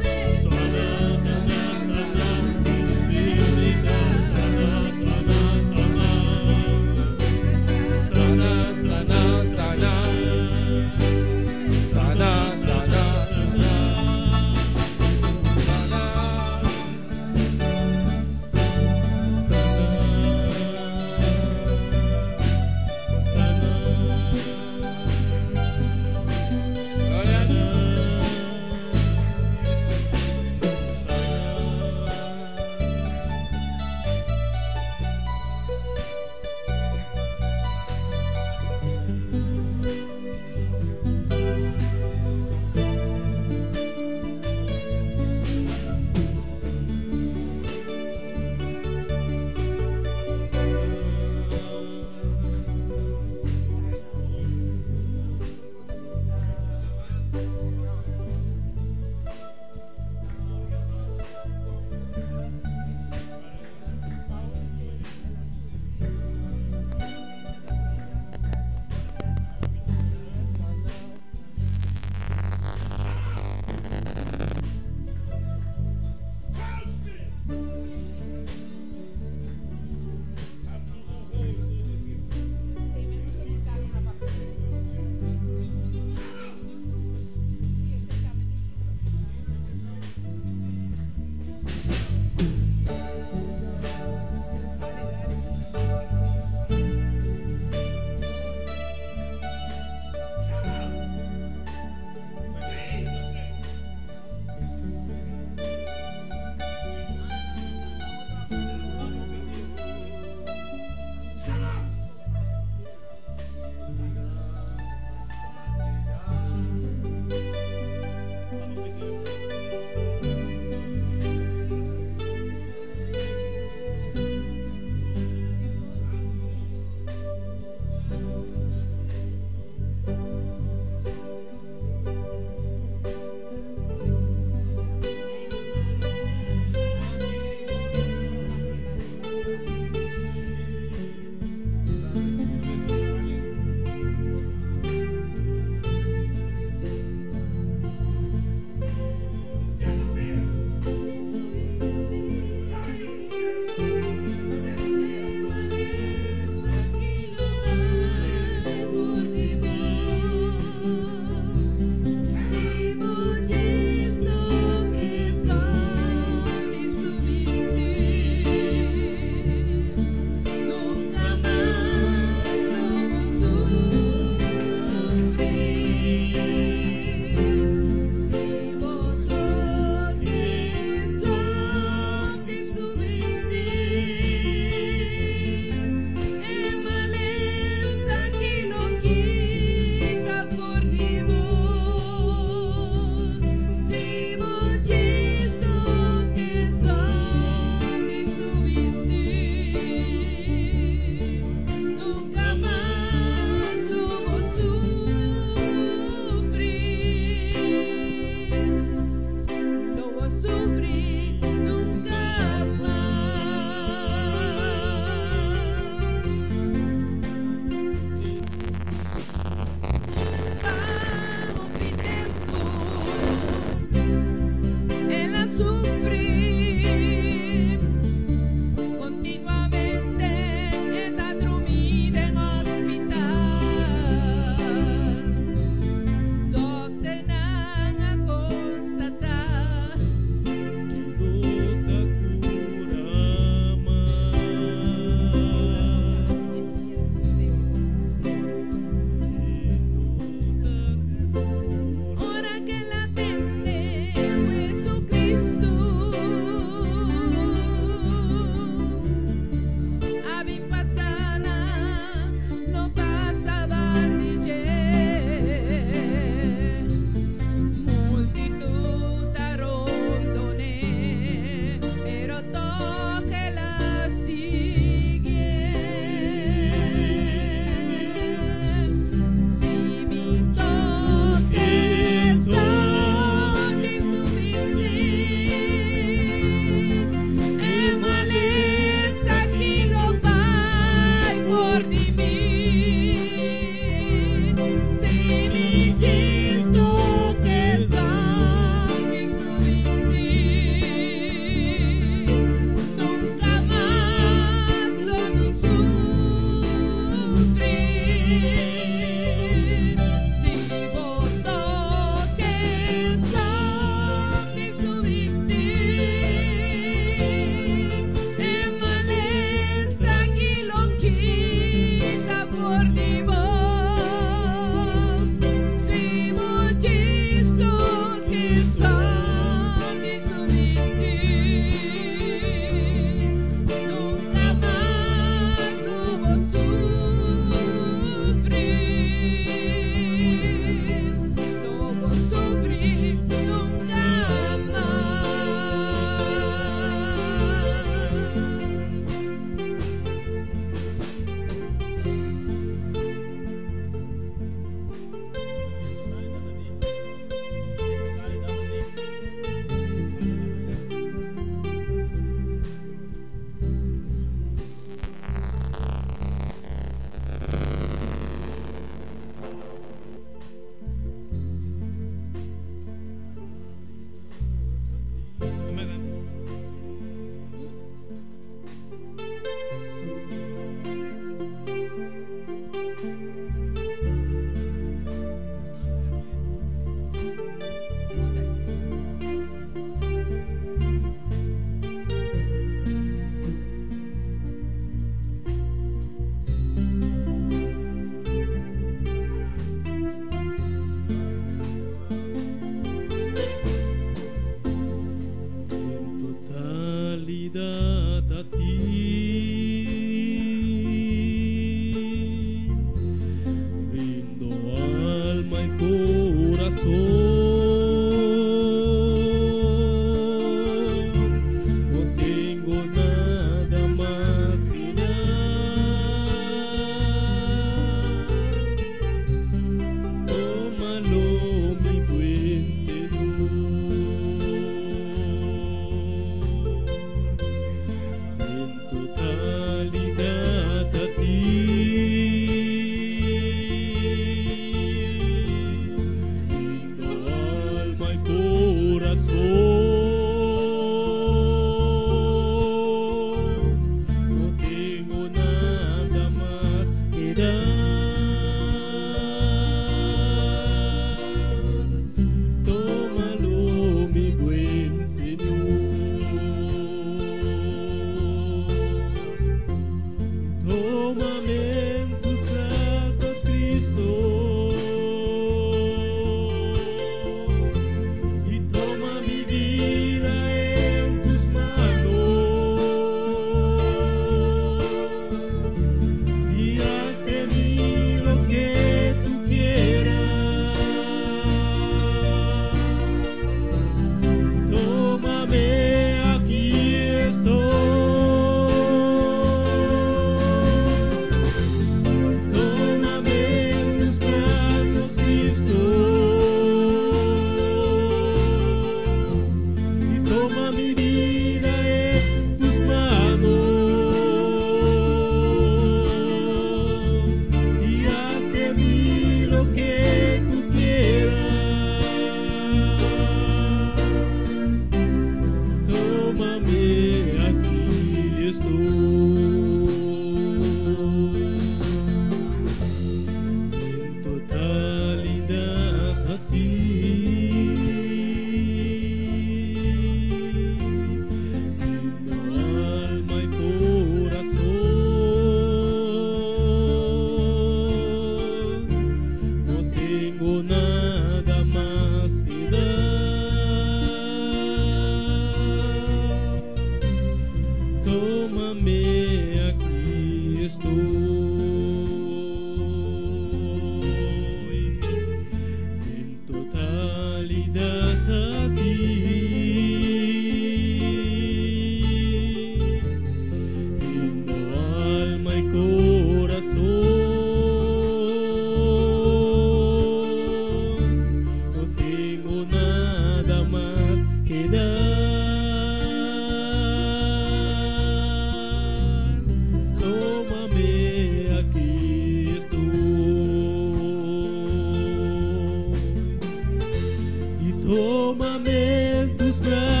Tómame en tus brazos.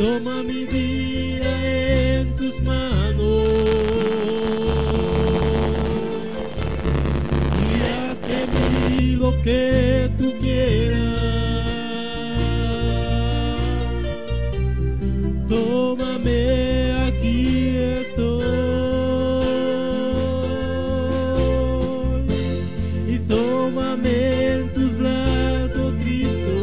Toma mi vida en tus manos y haz de mí lo que tú quieras. Tómame, aquí estoy, y tómame en tus brazos, Cristo,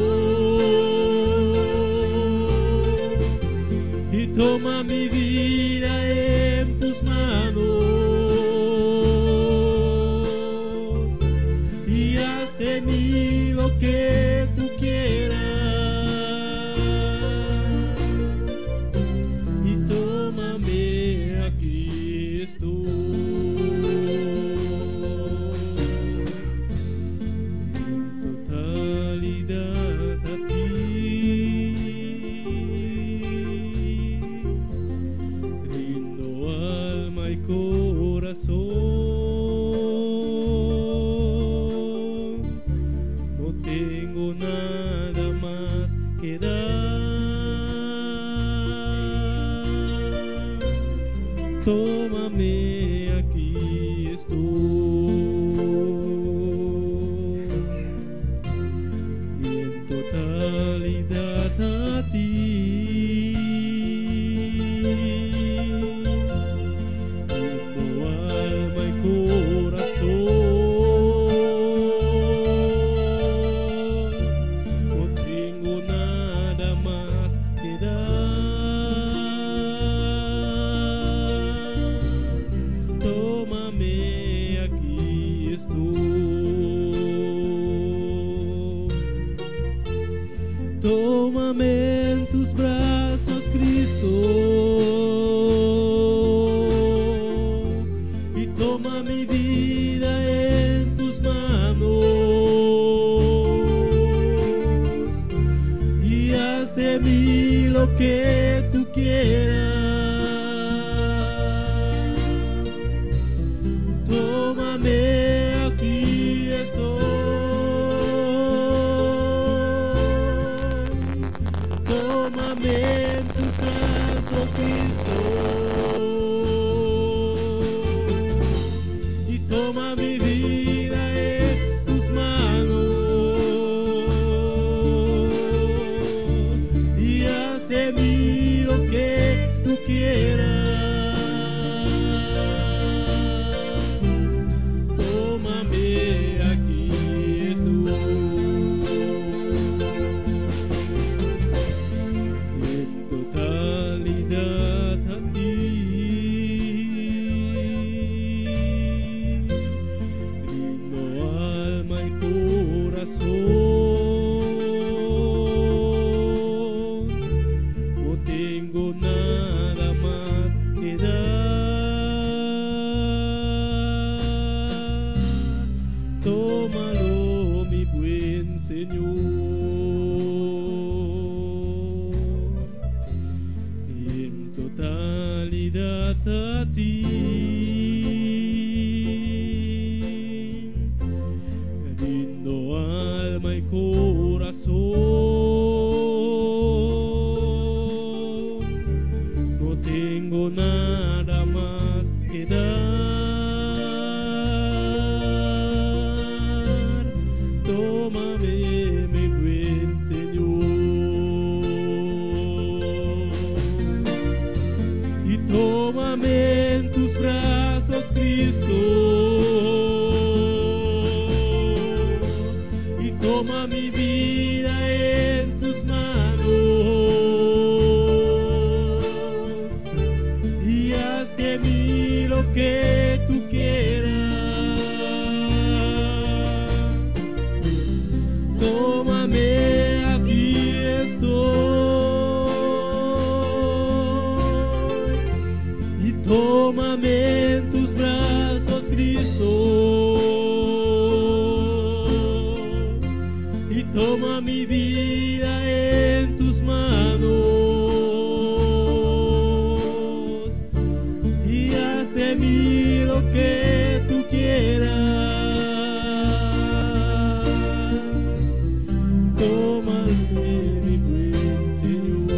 y toma mi vida en tus manos y haz de mí lo que tú quieras. No tengo nada más que dar. Tómame, aquí estoy, y en totalidad a ti. Tómame en tus brazos, Cristo, y toma mi vida en tus manos y haz de mí lo que tú quieras. Tómame, aquí estoy. Tómame en tus brazos, Cristo, y toma mi vida en tus manos y haz de mí lo que tú quieras. Tómame, aquí estoy. No tengo nada más que dar. Tómalo, mi buen Señor, en totalidad a ti. Rindo alma y corazón, no tengo nada más que dar. Tómame, mi buen Señor, tómame, aquí estoy. Y tómame en tus brazos, Cristo. Y toma mi vida en tus manos. Y haz de mí lo que tú quieras. Tómame, mi buen Señor.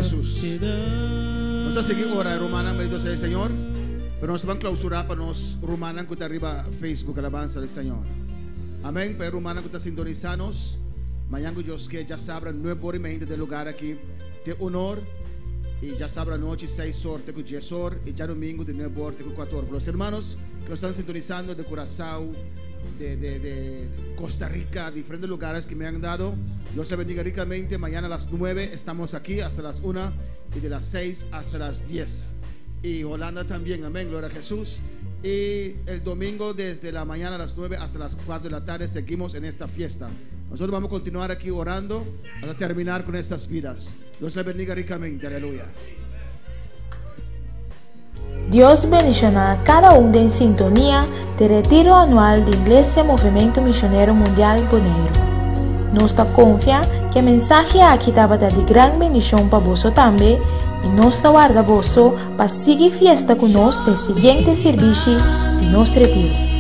Jesús. Nos a seguir ora romana bendito sea el Señor. Pero nos van a clausurar para nos romana que está arriba Facebook alabanza del Señor. Amén. Pero romana que está sintonizanos. Mañana Dios que ya sabrá 9:20 del lugar aquí de honor. Y ya sabrá noche 6 horas con 10 horas. Y ya domingo de 9 horas con 4 horas. Los hermanos que nos están sintonizando de Curazao, de Costa Rica, diferentes lugares que me han dado, Dios les bendiga ricamente. Mañana a las 9 estamos aquí hasta las 1 y de las 6 hasta las 10. Y Holanda también, amén, gloria a Jesús. Y el domingo desde la mañana a las 9 hasta las 4 de la tarde seguimos en esta fiesta. Nosotros vamos a continuar aquí orando hasta terminar con estas vidas. Dios les bendiga ricamente, aleluya. Dios bendicionará a cada uno en sintonía del retiro anual de Iglesia Movimiento Misionero Mundial Bonaire. Nos confía que el mensaje aquí estaba de gran bendición para vosotros también y nos guarda vosotros para seguir fiesta con nosotros del siguiente servicio de nuestro retiro.